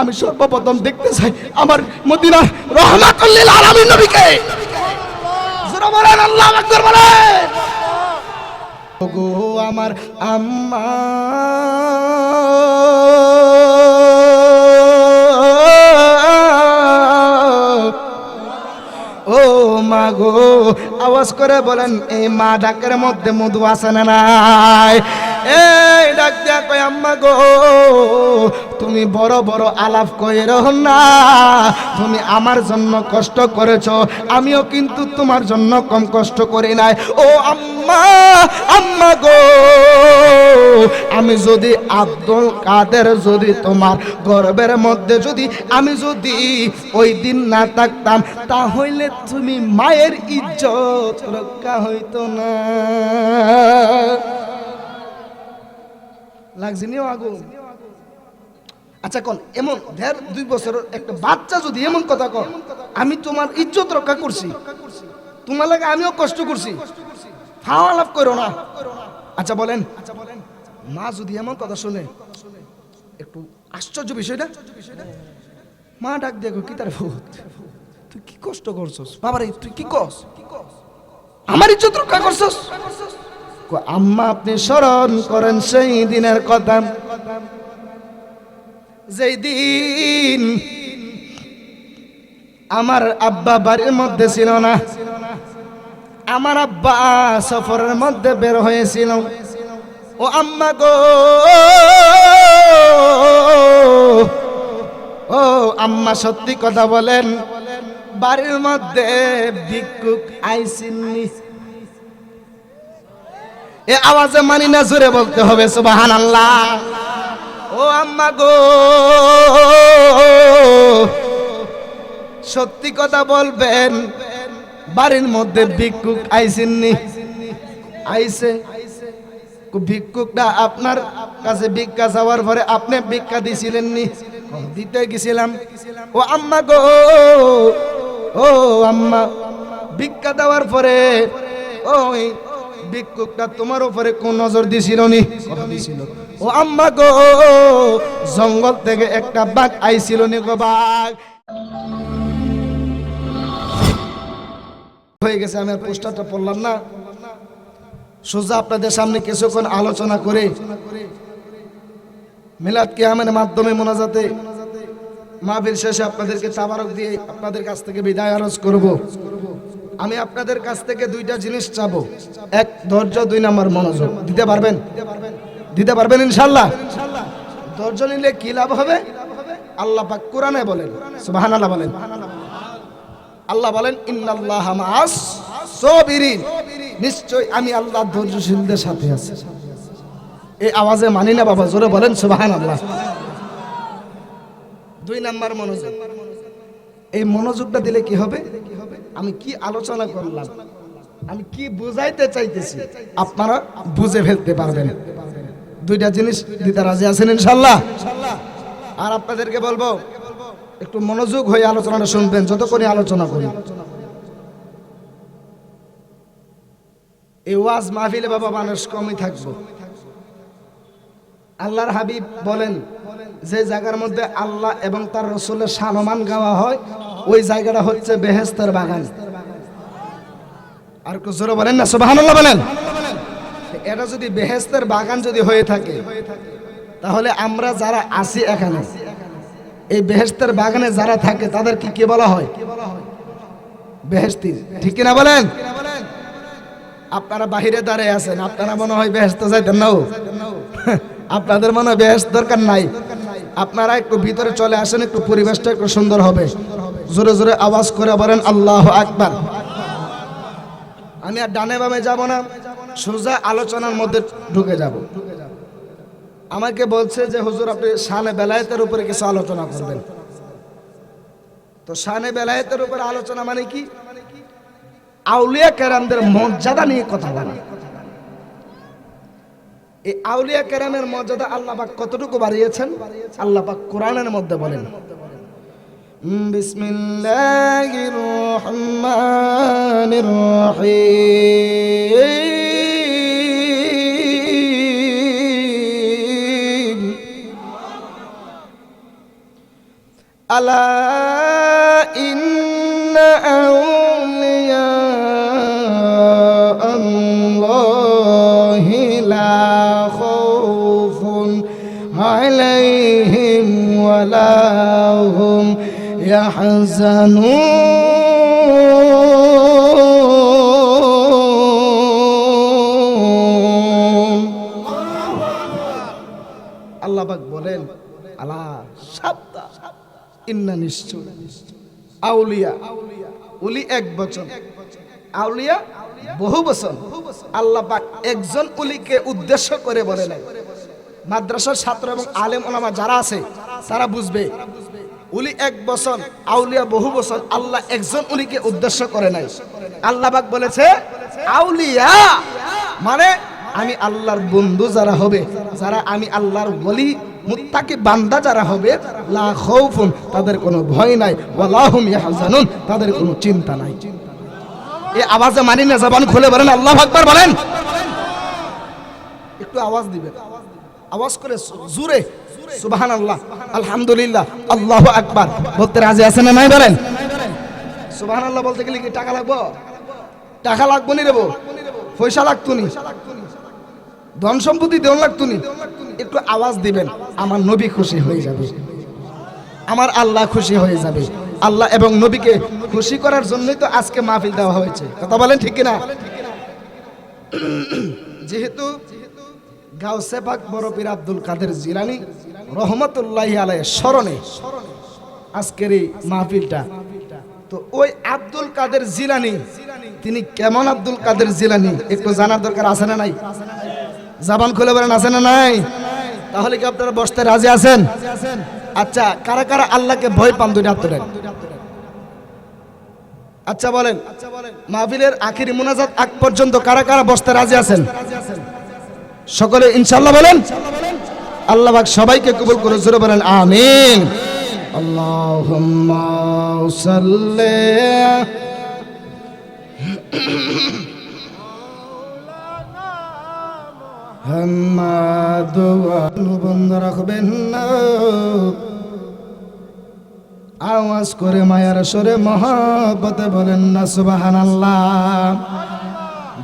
আমি সর্বপ্রথম দেখতে চাই আমার মদিনার রহমাতুল লিল আলামিন নবীকে। জোরে বলেন আল্লাহু আকবার বলেন। ওগো আমার আম্মা ও মা গো, আওয়াজ করে বলেন এই মা ডাকের মধ্যে মধু আছে না নাই? এই ডাক দিয়া কয় আম্মা গো, তুমি বড় বড় আলাপ কইরো না, তুমি আমার জন্য কষ্ট করেছো, আমিও কিন্তু তোমার জন্য কম কষ্ট করি নাই। ও আম্মা, আম্মা গো, আমি যদি আব্দুল কাদের যদি তোমার গর্বের মধ্যে যদি আমি যদি ওই দিন না থাকতাম, তাহলে তুমি মায়ের ইজ্জত রক্ষা হইতো না। লাগছে নিও আগুন। আচ্ছা কোন এমন 1.5-2 বছরের একটা বাচ্চা যদি এমন কথা কয়, আমি তোমার ইজ্জত রক্ষা করছি, তোমার লাগে আমিও কষ্ট করছি, ফাওয়া লাভ করো না। আচ্ছা বলেন, মা যদি এমন কথা শুনে, একটু আশ্চর্য বিষয়টা। মা ডাক দেখো কি তার ভূত, তুই কি কষ্ট করছস বাবারে, তুই কি কস, আমার ইজ্জত রক্ষা করছস। আম্মা আপনি স্মরণ করেন সেই দিনের কথা, যেই দিন আমার আব্বা বাড়ির মধ্যে ছিল না, আমার আব্বা সফরের মধ্যে বের হয়েছিল। ও আম্মা গো, ও আম্মা সত্যি কথা বলেন, বাড়ির মধ্যে ভিক্ষুক আইসিননি? এ আওয়াজে মানি না, জোরে বলতে হবে সুবহানাল্লাহ। ও আম্মা গো, সত্যি কথা বলবেন, বাড়ির মধ্যে ভিক্ষুক আইসিননি? আইছে। ভিক্ষুকটা আপনার কাছে ভিক্ষা চাওয়ার পরে আপনি ভিক্ষা দিছিলেন নি? দিতে গেছিলাম। ও আম্মা গো, ও আম্মা, ভিক্ষা দেওয়ার পরে ওই ভিক্ষুকটা তোমার উপরে কোন নজর দিছিল নি? ও আম্মা গো, জঙ্গল থেকে একটা বাঘ আইছিল নি গো? বাঘ হয়ে গেছে, আমি আর পোস্টারটা পড়লাম না। সোজা আপনাদের সামনে কিছুক্ষণ আলোচনা করে মিলাদ কিয়ামের মাধ্যমে মোনাজাতে মাহফিল শেষে আপনাদেরকে তাবারক দিয়ে আপনাদের কাছ থেকে বিদায় আরজ করব। আমি আপনাদের কাছ থেকে 2টা জিনিস চাবো, 1 ধৈর্য, 2 নাম্বার মনোযোগ। দিতে পারবেন? দিতে পারবেন ইনশাআল্লাহ? ধৈর্য নিলে কি লাভ হবে? আল্লাহ পাক কোরআনে বলেন, সুবহানাল্লাহ বলেন, আল্লাহ বলেন ইন্নাল্লাহা মাআস সাবিরিন, নিশ্চয় আমি আল্লাহ ধৈর্যশীলদের সাথে আছি। এই আওয়াজে মানি না বাবা, জোরে বলেন সুবহানাল্লাহ। 2 নাম্বার মনোযোগ। এই মনোযোগটা দিলে কি হবে? আমি কি আলোচনা করলাম, আমি কি বুঝাইতে চাইতেছি, আপনারা বুঝে ফেলতে পারবেন। 2টা জিনিস দিতে রাজি আছেন ইনশাআল্লাহ? আর আপনাদেরকে বলবো একটু মনোযোগ হয়ে আলোচনাটা শুনবেন যতক্ষণ আলোচনা করি। এই ওয়াজ মাহফিলে বাবা মানুষ কমই থাকবো। আল্লাহর হাবিব বলেন, যে জায়গার মধ্যে আল্লাহ এবং তার রাসূলের শানমান গাওয়া হয়, ওই জায়গাটা হচ্ছে বেহেশতের বাগান। আর কেউ জোরে বলেন না সুবহানাল্লাহ বলেন। এটা যদি বেহেশতের বাগান যদি হয়ে থাকে, তাহলে আমরা যারা আছি এখানে, এই বেহেশতের বাগানে যারা থাকে তাদের কি বলা হয়? বেহেশতি। ঠিক কিনা বলেন? আপনারা বাহিরে দাঁড়িয়ে আছেন, আপনারা মনে হয় বেহেশতে যাইতেন না? আপনাদের মনে হয় বেহেশত দরকার নাই, আপনারা একটু ভিতরে চলে আসেন, একটু পরিবেশটা একটু সুন্দর হবে। জোরে জোরে আওয়াজ করে বলেন আল্লাহু আকবার। আমি আর ডানে বামে যাব না, সোজা আলোচনার মধ্যে ঢুকে যাব। আমাকে বলছে যে হুজুর আপনি শানে বেলায়েতের উপরে কিছু আলোচনা করবেন। তো শানে বেলায়েতের উপরে আলোচনা মানে কি? আউলিয়া কেরামদের মর্যাদা নিয়ে কথা বলা। এই আউলিয়া কেরামের মর্যাদা আল্লাহ পাক কতটুকু বাড়িয়েছেন আল্লাহ পাক কোরআনের মধ্যে বলেন, বিসমিল্লাহির রহমানির রহিম আলা ইন্না আউলিয়া আল্লাহি লা খাউফুন আলাইহিম ওয়ালা হুম ইয়াহজানুন। আল্লাহ পাক বলেন আলা সাবধান, ইন্না নিশ্চয় আউলিয়া, উলি এক বচন, আউলিয়া বহু বচন। আল্লাহ পাক একজন উলিকে উদ্দেশ্য করে বলে নাই। মাদ্রাসার ছাত্র এবং আলেম ওলামা যারা আছে তারা বুঝবে, উলি এক বচন, আউলিয়া বহু বচন। আল্লাহ একজন উলিকে উদ্দেশ্য করে নাই। আল্লাহ পাক বলেছে আউলিয়া মানে আমি আল্লাহর বন্ধু যারা হবে, যারা আমি আল্লাহর ওলি মুত্তাকি বান্দা যারা হবে, লা খাউফুন তাদের কোনো ভয় নাই, ওয়ালা হুম ইয়াহজানুন তাদের কোনো চিন্তা নাই। এই আওয়াজে মানি না, জবান খুলে বলেন আল্লাহু আকবার বলেন। একটু আওয়াজ দিবেন, আওয়াজ করে জোরে সুবহানাল্লাহ, আলহামদুলিল্লাহ, আল্লাহু আকবার বলতে রাজি আছেন না নাই বলেন? সুবহানাল্লাহ বলতে গেলে কি টাকা লাগবে? টাকা লাগবে নি রে বউ, পয়সা লাগতো নি, ধন সম্পত্তি দেন লাগতো নি। একটু আওয়াজ দিবেন, আমার নবী খুশি হয়ে যাবে, আমার আল্লাহ খুশি হয়ে যাবে। আল্লাহ এবং নবীকে খুশি করার জন্যই তো আজকে মাহফিল দেওয়া হয়েছে, কথা বলেন ঠিক কিনা? যেহেতু গাউসে পাক বড় পীর আব্দুল কাদের জিলানী রহমতুল্লাহি আলাইহির স্মরণে আজকের এই মাহফিলটা, তো ওই আব্দুল কাদের জিলানী তিনি কেমন আব্দুল কাদের জিলানী একটু জানার দরকার আছে না নাই? জবান খুলে বলেন আছে না নাই? তাহলে কি আপনারা বসতে রাজি আছেন? আচ্ছা, কারা কারা আল্লাহকে ভয় পান দুইটা হাত তোলেন। আচ্ছা বলেন, মাহফিলের আখিরি মুনাজাত আগ পর্যন্ত কারা কারা বসতে রাজি আছেন? সকলে ইনশাআল্লাহ বলেন। আল্লাহ পাক সবাইকে কবুল করে জোরে বলেন আমিন। আল্লাহুম্মা সাল্লি বন্ধ রাখবেন না, আওয়াজ করে মায়ার সরে মহব্বতে বলেন না সুবহানাল্লাহ।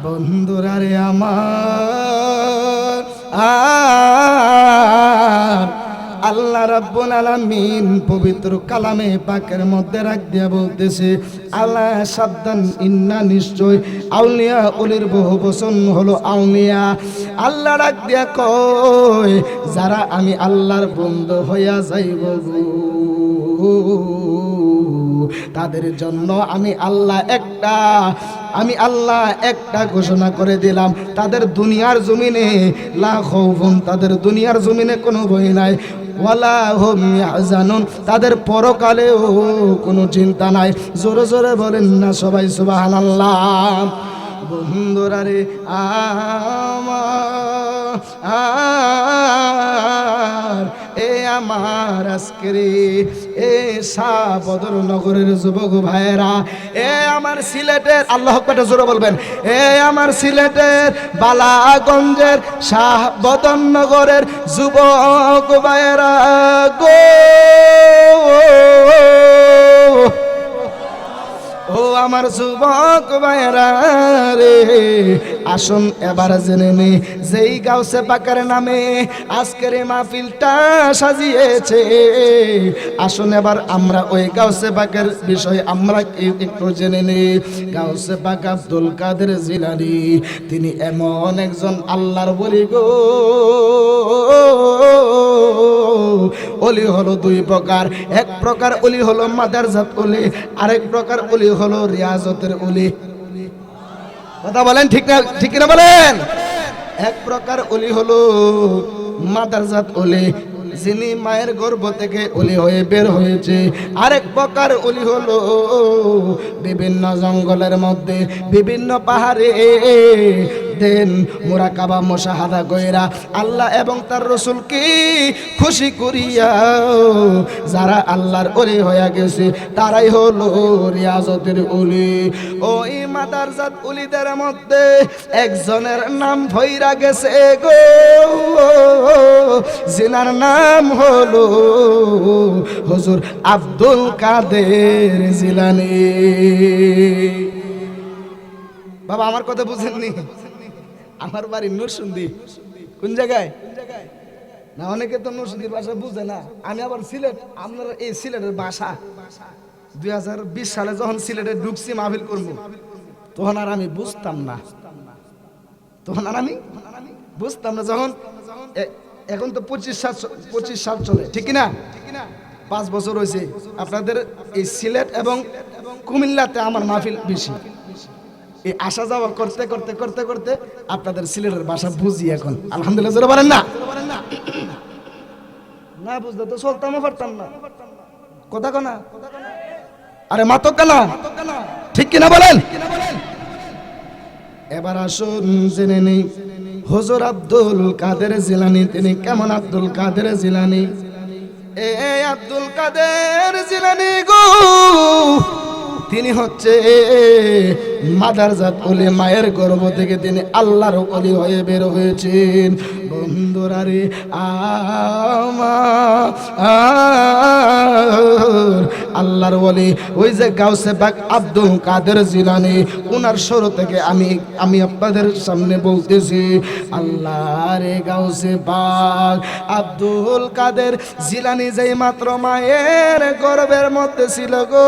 বন্ধুরা রে আমার, আল্লাহ রাব্বুল আলামিন পবিত্র কালামে পাকের মধ্যে রাখ দিয়া বলতেছে আল্লাহ সাবধান, ইন্না নিশ্চয় আউলিয়া, উলির বহু বচন হলো আউলিয়া। আল্লাহ রাখ দিয়া কয় যারা আমি আল্লাহর বন্ধু হইয়া যাইব তাদের জন্য আমি আল্লাহ একটা ঘোষণা করে দিলাম, তাদের দুনিয়ার জমিনে লা খাউফুন, তাদের দুনিয়ার জমিনে কোনো ভয় নাই, ওয়ালা হুম ইয়াহজানুন তাদের পরকালেও কোনো চিন্তা নাই। জোরে জোরে বলেন না সবাই সুবহানাল্লাহ। বন্ধুরা রে আমার, এ আমার আজকের এ শাহ বদর নগরের যুবক ভাইরা, এ আমার সিলেটের, আল্লাহ আকবার জোরে বলবেন, এ আমার সিলেটের বালাগঞ্জের শাহ বদর নগরের যুবক ভাইরা গো, ও আমার যুবক ভাইরা রে, আসুন এবার জেনে নে যেই গাউসে পাকের নামে আজকের এই মাহফিলটা সাজিয়েছে, আসুন এবার আমরা ওই গাউসে পাকের বিষয়ে আমরা একটু জেনে নেই। গাউসে পাক আব্দুল কাদের জিলানী তিনি এমন একজন আল্লাহর ওলি গো। ওলি হলো দুই প্রকার, এক প্রকার ওলি হলো মাদারজাত ওলি, আরেক প্রকার ওলি হলো রিয়াজতের ওলি। কথা বলেন ঠিক না, ঠিক না বলেন? এক প্রকার ওলি হলো মাদারজাত ওলি, যিনি মায়ের গর্ভ থেকে ওলি হয়ে বের হয়েছে। আরেক প্রকার ওলি হলো বিভিন্ন জঙ্গলের মধ্যে, বিভিন্ন পাহাড়ে দেন মুরাকাবা মুশাহাদা কইরা আল্লাহ এবং তার রাসূলকে খুশি করিয়া যারা আল্লাহর ওলি হয়ে গেছে তারাই হলো রিয়াজতের ওলি। ওই মাদারজাত ওলিদের মধ্যে একজনের নাম ভইরা গেছে গো, জিনার নাম হলো হুজুর আব্দুল কাদের জিলানী। বাবা আমার কথা বুঝেননি? আমার বাড়ি নরসিংদী। কোন জায়গায়? না অনেকে তো নরসিংদীর ভাষা বুঝে না। আমি আবার সিলেট, আপনারা এই সিলেটের ভাষা 2020 সালে যখন সিলেটে ঢুকছি মাহফিল করবো তখন আর আমি বুঝতাম না, যখন এখন তো 25 সাল চলে, ঠিক না? 5 বছর হয়েছে আপনাদের এই সিলেট এবং কুমিল্লাতে আমার মাহফিল বেশি। এই আসা যাওয়া করতে করতে করতে করতে আপনাদের সিলেটের ভাষা বুঝি এখন, আলহামদুলিল্লাহ। জোরে বলেন না? না বুঝলে তো চলতামও পারতাম না। কথা কনা, আরে মাতক কেনা, ঠিক কিনা বলেন? এবার আসুন জেনে নেই হুজুর আব্দুল কাদের জিলানী তিনি কেমন। আব্দুল কাদের জিলানী, এই আব্দুল কাদের জিলানী গো, তিনি হচ্ছে মাদারজাত ওলি, মায়ের গর্ভ থেকে তিনি আল্লাহর ওলি হয়ে বের হয়েছেন। বন্ধুরা রে আমার আল্লাহর ওলি ওই যে গাউসে পাক আব্দুল কাদের জিলানী, ওনার শুরু থেকে আমি আপনাদের সামনে বলতেছি। আল্লাহর গাউসে পাক আব্দুল কাদের জিলানী যেই মাত্র মায়ের গর্ভের মধ্যে ছিল গো,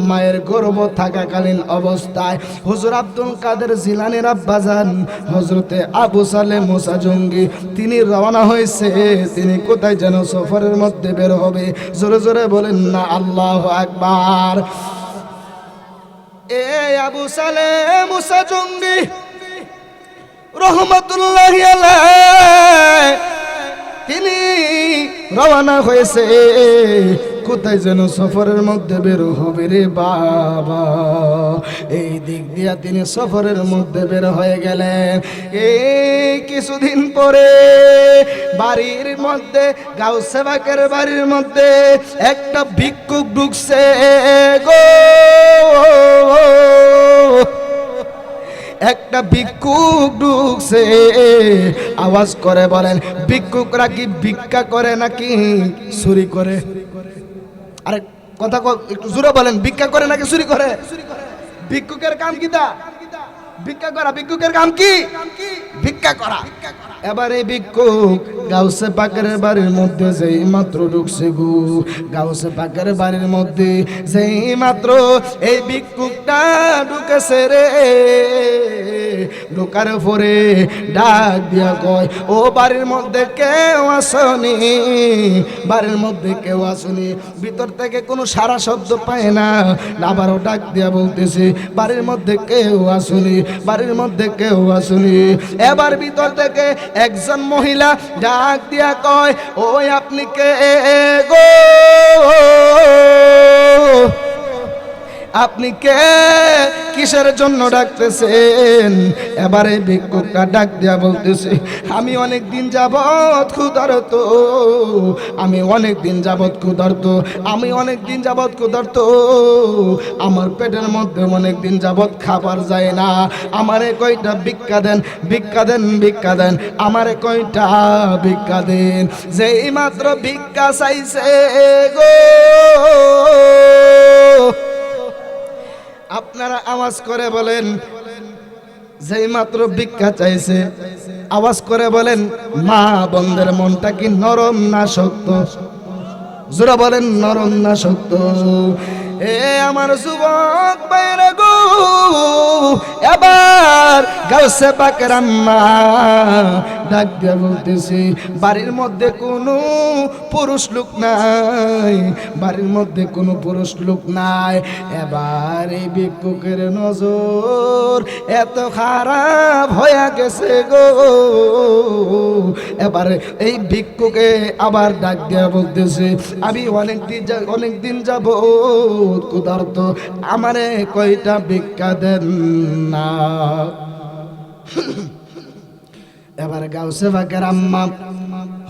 মায়ের গর্ভ থাকাকালীন অবস্থায় হুজুর আব্দুল কাদের জিলানীর আব্বাজান হযরতে আবু সালেহ মুসা জঙ্গি তিনি রওনা হয়েছে। তিনি কোথায় যেন সফরের মধ্যে বের হবে। জোরে জোরে বলেন না আল্লাহু আকবার। এই আবু সালেহ মুসা জঙ্গি রহমাতুল্লাহি আলাইহি তিনি রওনা হয়েছে কোথায় যেন সফরের মধ্যে বের হবে রে বাবা। এই দিক দিয়া তিনি সফরের মধ্যে বের হয়ে গেলেন। এই কিছুদিন পরে বাড়ির মধ্যে গাউসে পাকের বাড়ির মধ্যে একটা ভিক্ষুক ঢুকছে গো, একটা ভিক্ষুক ঢুকছে। আওয়াজ করে বলেন ভিক্ষুকরা কি ভিক্ষা করে নাকি চুরি করে? আরে কথা একটু জোরে বলেন, ভিক্ষা করে নাকি চুরি করে? ভিক্ষুকের কাম কি? তা ভিক্ষা করা। ভিক্ষুকের কাম কি? ভিক্ষা করা। এবার এই ভিক্ষুক গাউসে পাকের বাড়ির মধ্যে যেই মাত্র ঢুকছে গো, গাউসে পাকের বাড়ির মধ্যে যেই মাত্র এই ভিক্ষুকটা ঢুকেছে রে, ঢোকার পরে ডাক দিয়া কয় ও বাড়ির মধ্যে কেউ আসনি? বাড়ির মধ্যে কেউ আসনি। ভিতর থেকে কোনো সারা শব্দ পায় না। আবারও ডাক দিয়া বলতেছে বাড়ির মধ্যে কেউ আসনি, বাড়ির মধ্যে কেউ আসনি। এবার ভিতর থেকে একজন মহিলা ডাক দিয়া কয় ওই আপনি কে গো, আপনি কে, কিসের জন্য ডাকতেছেন? এবারে ভিক্ষুকটা ডাক দিয়া বলতেছে আমি অনেক দিন যাবত ক্ষুধার্ত, আমি অনেক দিন যাবত ক্ষুধার্ত, আমি অনেক দিন যাবত ক্ষুধার্ত, আমার পেটের মধ্যে অনেক দিন যাবত খাবার যায় না। আমারে কয়টা ভিক্ষা দেন, ভিক্ষা দেন, ভিক্ষা দেন, আমারে কয়টা ভিক্ষা দেন। যেই মাত্র ভিক্ষা চাইছে গো, আপনারা আওয়াজ করে বলেন যেই মাত্র ভিক্ষা চাইছে, আওয়াজ করে বলেন মা বোনদের মনটা কি নরম না শক্ত? জোরে বলেন নরম না শক্ত? এ আমার যুবক বাইরে গো, এবার গাউসে পাকের আম্মা ডাক দিয়া বলতেছি বাড়ির মধ্যে কোনো পুরুষ লোক নাই, বাড়ির মধ্যে কোনো পুরুষ লোক নাই। এবার এই ভিক্ষুকের নজর এত খারাপ হয়ে গেছে গো, এবার এই ভিক্ষুকে আবার ডাক দিয়া বলতেছে আমি অনেক দিন যাব ক্ষুধার্ত, আমারে কয়টা ভিক্ষা দেন না। এবার গাউসে পাকের আম্মা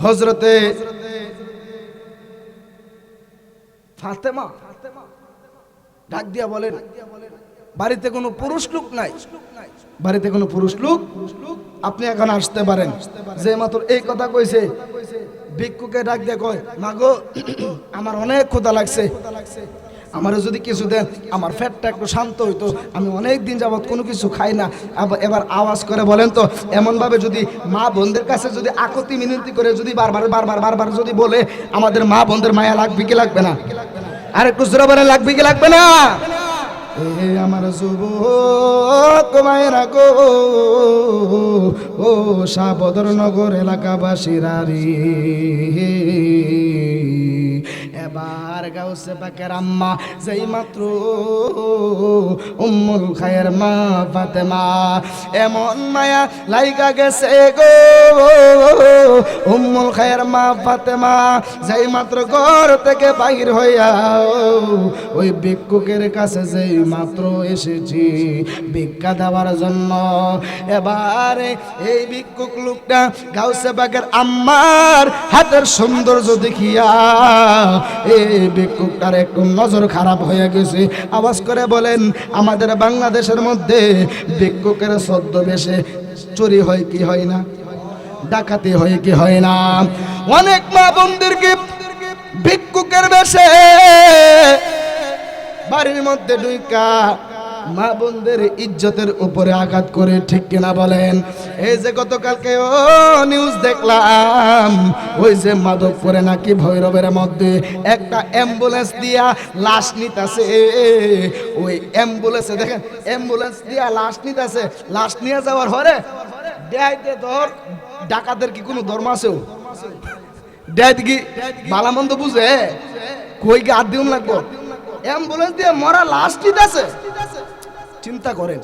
হযরতে ফাতেমা ডাক দিয়া বলেন, বাড়িতে কোনো পুরুষ লোক নাই, বাড়িতে কোনো পুরুষ লোক, আপনি এখন আসতে পারেন। যে মাত্র এই কথা কইছে, ভিক্ষুকে ডাক দিয়ে কয়, মাগো আমার অনেক ক্ষুধা লাগছে, আমারও যদি কিছু দেন, আমার পেটটা একটু শান্ত হইতো, আমি অনেক দিন যাবত কোনো কিছু খাই না। এবার আওয়াজ করে বলেন তো, এমনভাবে যদি মা বোনদের কাছে যদি আকতি মিনতি করে যদি বারবার বারবার বারবার যদি বলে, আমাদের মা বোনদের মায়া লাগবে কি লাগবে না? আর একটু জোরে বলেন, লাগবে কি লাগবে না? এ আমার যুবক মায়েরা গো, ও শাহবদরনগর এলাকাবাসীরা রে, এবার গাউসে পাকের আম্মা যেই মাত্র উম্মুল খায়ের মা ফাতেমা এমন মায়া লাইগা গেছে গো, উম্মুল খায়ের মা ফাতেমা যেই মাত্র ঘর থেকে বাহির হইয়া ওই ভিক্ষুকের কাছে যেই মাত্র এসেছি ভিক্ষা দেওয়ার জন্য, এবারে এই ভিক্ষুক লোকটা গাউসে পাকের আম্মার হাতের সৌন্দর্য দেখিয়া এই ভিক্ষুকটার একটু নজর খারাপ হয়ে গেছে। আওয়াজ করে বলেন, আমাদের বাংলাদেশের মধ্যে ভিক্ষুকের ছদ্মবেশে চুরি হয় কি হয় না? ডাকাতি হয় কি হয় না? অনেক মা বোনদেরকে ভিক্ষুকের বেশে বাড়ির মধ্যে ঢুইকা মা বোনদের ইজ্জতের উপরে আঘাত করে, ঠিক কিনা বলেন? এই যে গতকালকে নিউজ দেখলাম, ওই যে মাধবপুরে নাকি ভৈরবের মধ্যে একটা অ্যাম্বুলেন্স দিয়া লাশ নিতেছে, ওই অ্যাম্বুলেন্সে দেখেন অ্যাম্বুলেন্স দিয়া লাশ নিতেছে, লাশ নিয়ে যাওয়ার হরে দেখাইতে ধর ডাকাতের কি কোনো ধর্ম আছে? দেখাইতে কি বালামন্দ বুঝে কই গা দিউন লাগবো? অ্যাম্বুলেন্স দিয়ে মরা লাশ নিতেছে, চিন্তা করেন,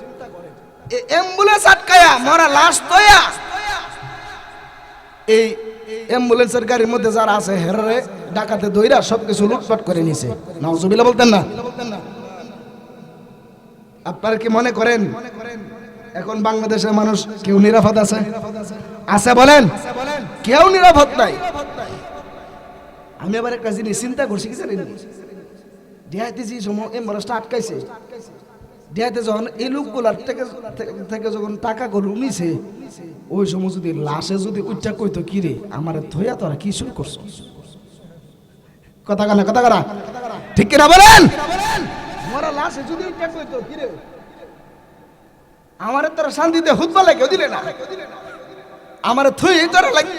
অ্যাম্বুলেন্স আটকায়া মরা লাশ তোয়া এই অ্যাম্বুলেন্সের গাড়ির মধ্যে যারা আছে হেরে ডাকাতে দইরা সবকিছু লুটপাট করে নিছে। নাউজুবিল্লাহ বলতেন না? আপনারা কি মনে করেন এখন বাংলাদেশের মানুষ কেউ নিরাপদ আছে? আছে বলেন? কেউ নিরাপদ নাই। আমি আবার একটা জিনিস চিন্তা করছি, কি জানেন, দেহাইতে যে সময় অ্যাম্বুলেন্সটা আটকাইছে, দেহাইতে যখন এই লোকগুলার থেকে যখন টাকা গরু নিছে, ওই সময় যদি লাশে যদি উচ্চা কইতো, কি রে আমার থইয়া তোরা কি শুরু করছো? কথা কানা কথা কানা, ঠিক কিনা বলেন? মরা লাশে যদি উচ্চা কইতো, কি রে আমার তোরা শান্তিতে হুতবা লাগে দিলে না, আমার থই তোরা লাগে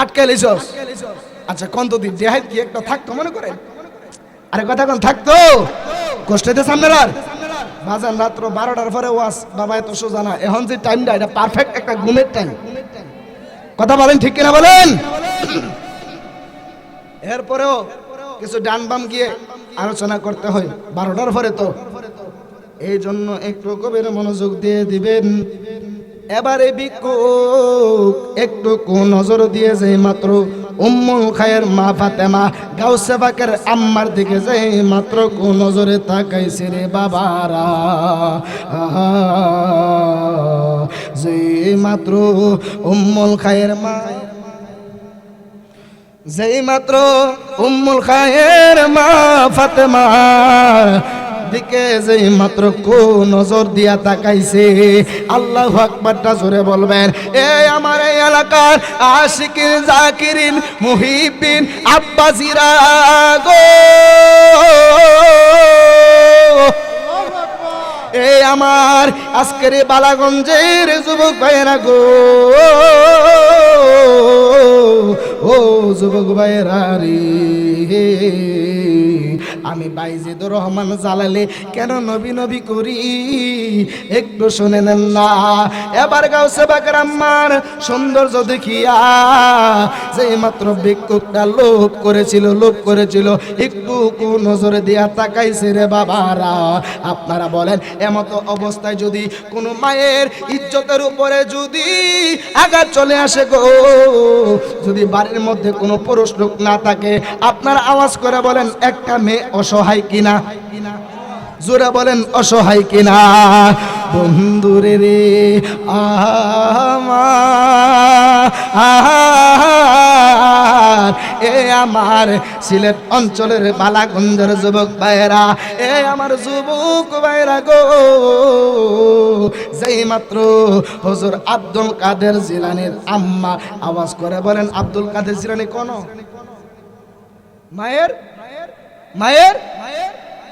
আটকাই লাইছস। আচ্ছা কোন তো দিন দেহাইত কি একটা থাকতো মনে করেন? আরে কথা কোন থাকতো? কষ্ট হইতে সামনে আর বাজান রাত্র 12টার পরে ওয়াজ বাবা এত সোজা না, এখন যে টাইমটা এটা পারফেক্ট একটা ঘুমের টাইম। কথা বলেন, ঠিক কিনা বলেন? এরপরেও কিছু ডান বাম গিয়ে আলোচনা করতে হয় 12টার পরে, তো এই জন্য একটু গভীর মনোযোগ দিয়ে দিবেন। এবারে ভিক্ষুক একটু নজর দিয়ে যে মাত্র উম্মুল খায়ের মা ফাতেমা গাউসে পাকের আম্মার দিকে যে মাত্র নজরে তাকাইছে রে বাবারা, যে মাত্র উম্মুল খায়ের মা, যেই মাত্র উম্মুল খায়ের মা ফাতেমা দিকে যেই মাত্র নজর দিয়া তাকাইছে, আল্লাহু আকবারটা জোরে বলবেন। এই আমার এই এলাকার আশিকিন জাকিরিন মুহিবিন আব্বাসিরা গো, এই আমার আজকের বালাগঞ্জের যুবক ভাইয়েরা গো, ও যুবক ভাইয়েরা রে, আমি বাইজিদুর রহমান জালালে কেন নবী নবী করি একটু শুনে নেন না। এবার গাউসে পাকের আম্মার সৌন্দর্য দেখিয়া যে মাত্র ভিক্ষুকটা লোভ করেছিল একটু নজরে দিয়া তাকাইছে রে বাবারা। আপনারা বলেন, এমত অবস্থায় যদি কোনো মায়ের ইজ্জতের উপরে যদি আঘাত চলে আসে গো, যদি বাড়ির মধ্যে কোনো পুরুষ লোক না থাকে, আপনারা আওয়াজ করে বলেন একটা মেয়ে অসহায় কিনা? জোরে বলেন অসহায় কিনা? বন্ধুরে রে আমার, এ আমার সিলেট অঞ্চলের বালাগঞ্জের যুবক ভাইরা, এ আমার যুবক ভাইরা গো, যেই মাত্র হুজুর আব্দুল কাদের জিলানীর আম্মা আওয়াজ করে বলেন আব্দুল কাদের জিলানী কোন মায়ের মায়ের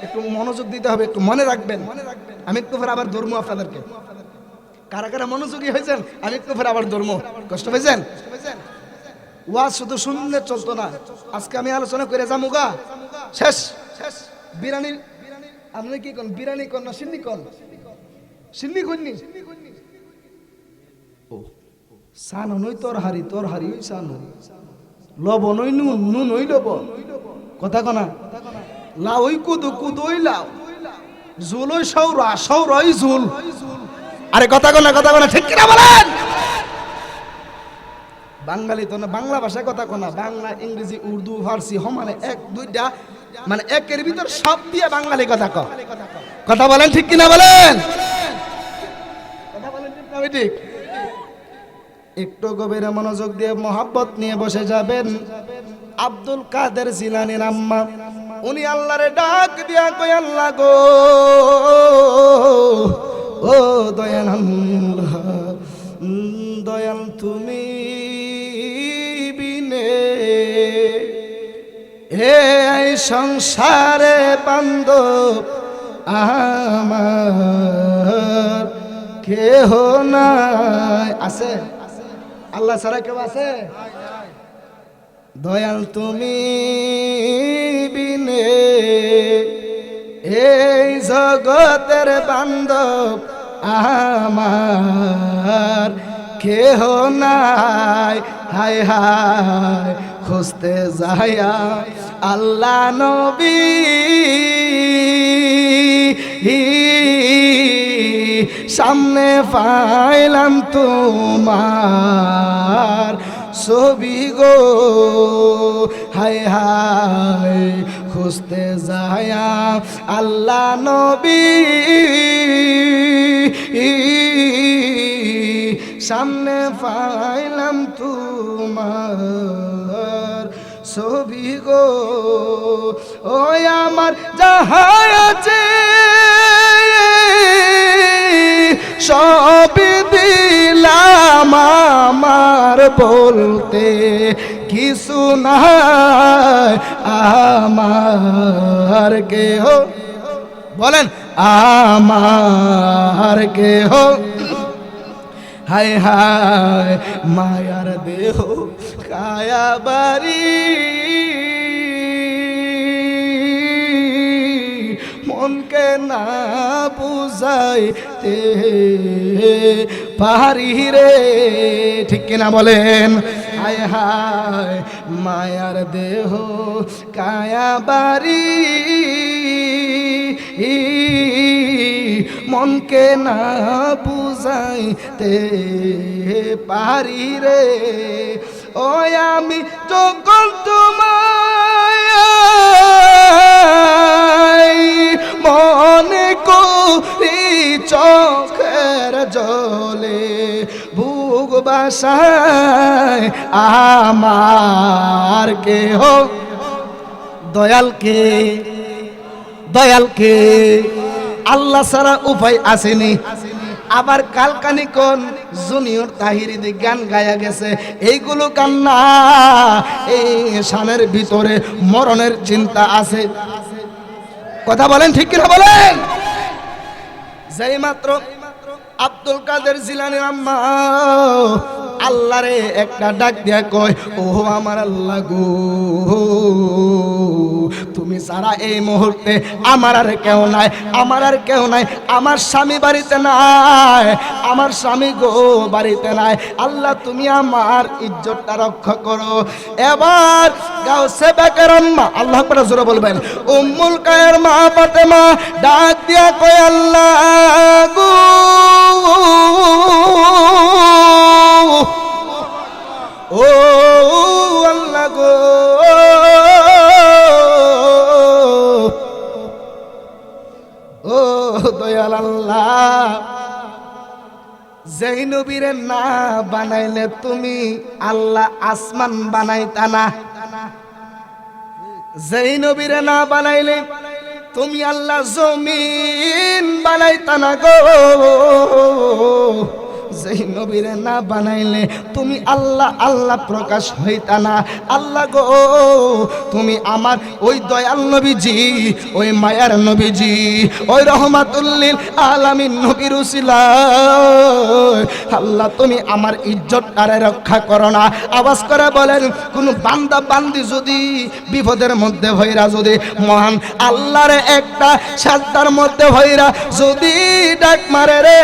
একটু মনোযোগ দিতে হবে, একটু মনে রাখবেন। আমি একটু পরে আবার ধর্ম আপনাদেরকে, কারা কারা মনোযোগী হয়েছেন? আমি একটু পরে আবার ধর্ম, কষ্ট পেয়েছেন? ওয়াজ শুধু শুনলে চলতো না, আজকে আমি আলোচনা করে যামুগা শেষ। বিরানি আপনি কি কোন বিরানি কোন না সিন্নি কোন? সিন্নি কোননি ও সানো নই তোর হারি ওই সানো লবণ ওই নুন নুন ওই লবণ, কথা কনা লাউ ওই কুদু কুদু ওই লাউ, ঝুল ওই সৌরা সৌরা ওই ঝুল। আরে কথা কনা ঠিক কিনা বলেন? বাঙালি তো না, বাংলা ভাষায় কথা কনা, বাংলা ইংরেজি উর্দু ফার্সি সমানে এক দুইটা, মানে একের ভিতর সব দিয়ে বাঙালি কথা ক, কথা বলেন ঠিক কিনা বলেন? কথা বলেন ঠিক না ঠিক? একটু গভীরে মনোযোগ দিয়ে মোহাব্বত নিয়ে বসে যাবেন। আব্দুল কাদের জিলানীর আম্মা উনি আল্লাহরে ডাক দিয়া কই আল্লাহ গো, ও দয়াল আল্লাহ, দয়াল তুমি বিনে এই সংসারে বান্ধব আমার কেহ নাই। আছে আল্লাহ ছাড়া কেউ আছে? দয়াল তুমি বিনে এই জগতের বান্ধব আমার কেহ নাই। হায় হায় খুঁজতে যায়া আল্লাহ নবী সামনে পাইলাম তোমার ছবি গো, হায় হায় খুঁজতে যায়া আল্লাহ নবী সামনে পাইলাম তোমার ছবি গো। ওই আমার যাহা আছে সব দিলাম, আমার বলতে কিছু নাই, আমার কেহ বলেন আমার কেহ, হায় হায় মায়ার দেহ কায়া বাড়ি, মনকে না বুঝাইতে পারি রে, ঠিক কিনা বলেন? হায় হায় মায়ার দেহ কায়া বাড়ি, মনকে না বুঝাইতে পারি রে। ওই আমি যখন তোমায় মনে করি চোখের জলে, বুক বাসায় আমার কেহ, দয়ালকে দয়ালকে আল্লাহ ছাড়া উপায় আসেনি। আবার কালকানি কোন জুনিয়র তাহিরি দি গান গায়া গেছে, এইগুলো কান্না, এই শানের ভিতরে মরণের চিন্তা আছে, কথা বলেন ঠিক কিনা বলেন? যেই মাত্র আব্দুল কাদের জিলানীর আম্মা আল্লাহরে একটা ডাক দিয়া কয়, ও আমার আল্লাহ গো, তুমি সারা এই মুহূর্তে আমার আর কেউ নাই, আমার আর কেউ নাই, আমার স্বামী বাড়িতে নাই, আমার স্বামী গো বাড়িতে নাই, আল্লাহ তুমি আমার ইজ্জতটা রক্ষা করো। এবার গাউসে বাকের আম্মা, আল্লাহ করে জোরে বলবেন, উম্মুল কায়ের মা ফাতেমা ডাক দিয়া কয় আল্লাহ গো, ও আল্লাহ গো, দয়াল আল্লাহ, যেই নবীরে না বানাইলে তুমি আল্লাহ আসমান বানাইতা না, যেই নবীরে না বানাইলে তুমি আল্লাহ জমিন বানাইতা না গো, যেই নবীরে না বানাইলে তুমি আল্লাহ আল্লাহ প্রকাশ হইতা না। আল্লাহ গো, তুমি আমার ওই দয়াল নবীজি, ওই মায়ার নবীজি, ওই রহমাতুল্লিল আলামিন নবীর উসিলায় আল্লাহ তুমি আমার ইজ্জতটারে রক্ষা করো না। আওয়াজ করে বলেন, কোন বান্দা বান্দি যদি বিপদের মধ্যে ভৈরা যদি মহান আল্লাহর একটা সাজদার মধ্যে ভৈরা যদি ডাক মারে রে,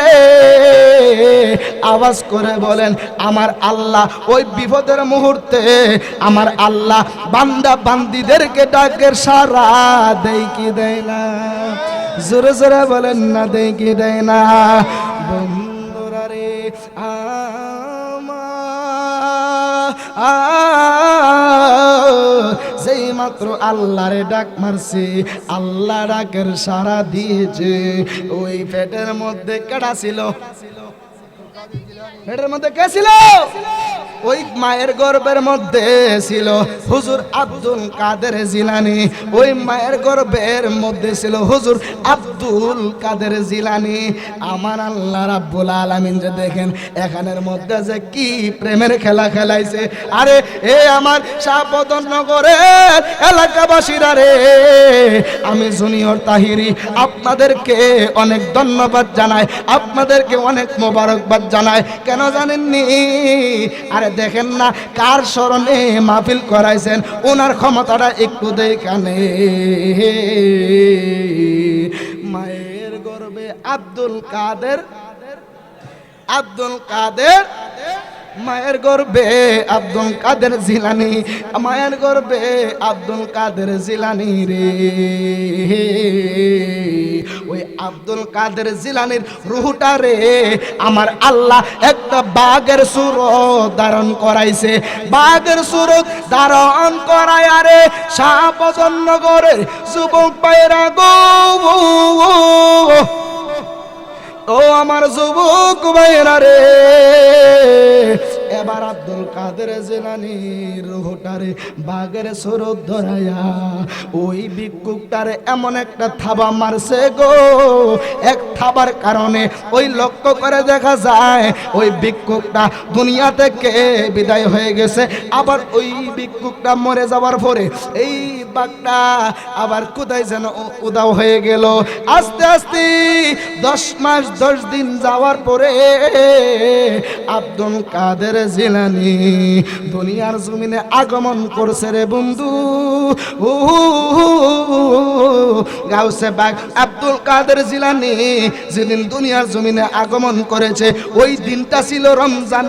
আওয়াজ করে বলেন, আমার আল্লাহ ওই বিপদের মুহূর্তে আমার আল্লাহ বান্দা বান্দিদেরকে ডাকের সারা দেয় কি দেয় না? জোরে জোরে বলেন না, দেয় কি দেয় না? বন্ধুরা রে যেই মাত্র আল্লাহরে ডাক মারছে, আল্লাহ ডাকের সারা দিয়েছে। ওই পেটের মধ্যে কেডা ছিল? পেটের মধ্যে কে ছিল? ওই মায়ের গর্ভের মধ্যে ছিল হুজুর আব্দুল কাদের জিলানী। ওই মায়ের গর্ভের মধ্যে ছিল হুজুর আব্দুল কাদের জিলানী। আমার আল্লাহ রাব্বুল আলামিন যে দেখেন এখানের মধ্যে যে কি প্রেমের খেলা খেলাইছে। আরে এ আমার শাহপদন নগরের এলাকাবাসীরা রে, আমি জুনিয়র তাহিরি আপনাদেরকে অনেক ধন্যবাদ জানাই, আপনাদেরকে অনেক মোবারকবাদ জানাই। কেন জানেননি? আরে দেখেন না কার স্মরণে মাহফিল করাইছেন, ওনার ক্ষমতাটা একটু দেখানে। মায়ের গর্ভে আব্দুল কাদের, আব্দুল কাদের, মায়ের গর্ভে আব্দুল কাদের জিলানী, মায়ের গর্ভে আব্দুল কাদের জিলানী রে। ওই আব্দুল কাদের জিলানীর রূহটা রে আমার আল্লাহ একটা বাঘের সুরত ধারণ করাইছে। বাঘের সুরত ধারণ করায় আরে শাহপজনগরের যুবক ভাইরা গো, ও আমার যুবক ভাইরা রে, এবার আব্দুল কাদের জিলানীর রূহটারে বাঘের সুরত ধরায়া ওই ভিক্ষুকটারে এমন একটা থাবা মারছে গো, এক থাবার কারণে ওই লক্ষ্য করে দেখা যায় ওই ভিক্ষুকটা দুনিয়া থেকে বিদায় হয়ে গেছে। আবার ওই ভিক্ষুকটা মরে যাওয়ার পরে এই বাঘটা আবার কোথায় যেন উদাও হয়ে গেল। আস্তে আস্তে 10 মাস 10 দিন যাওয়ার পরে আব্দুল কাদের জিলানী দুনিয়ার জমিনে আগমন করছে রে বন্ধু। গাউসে বাগ আব্দুল কাদের জিলানী যেদিন দুনিয়ার জমিনে আগমন করেছে ওই দিনটা ছিল রমজান,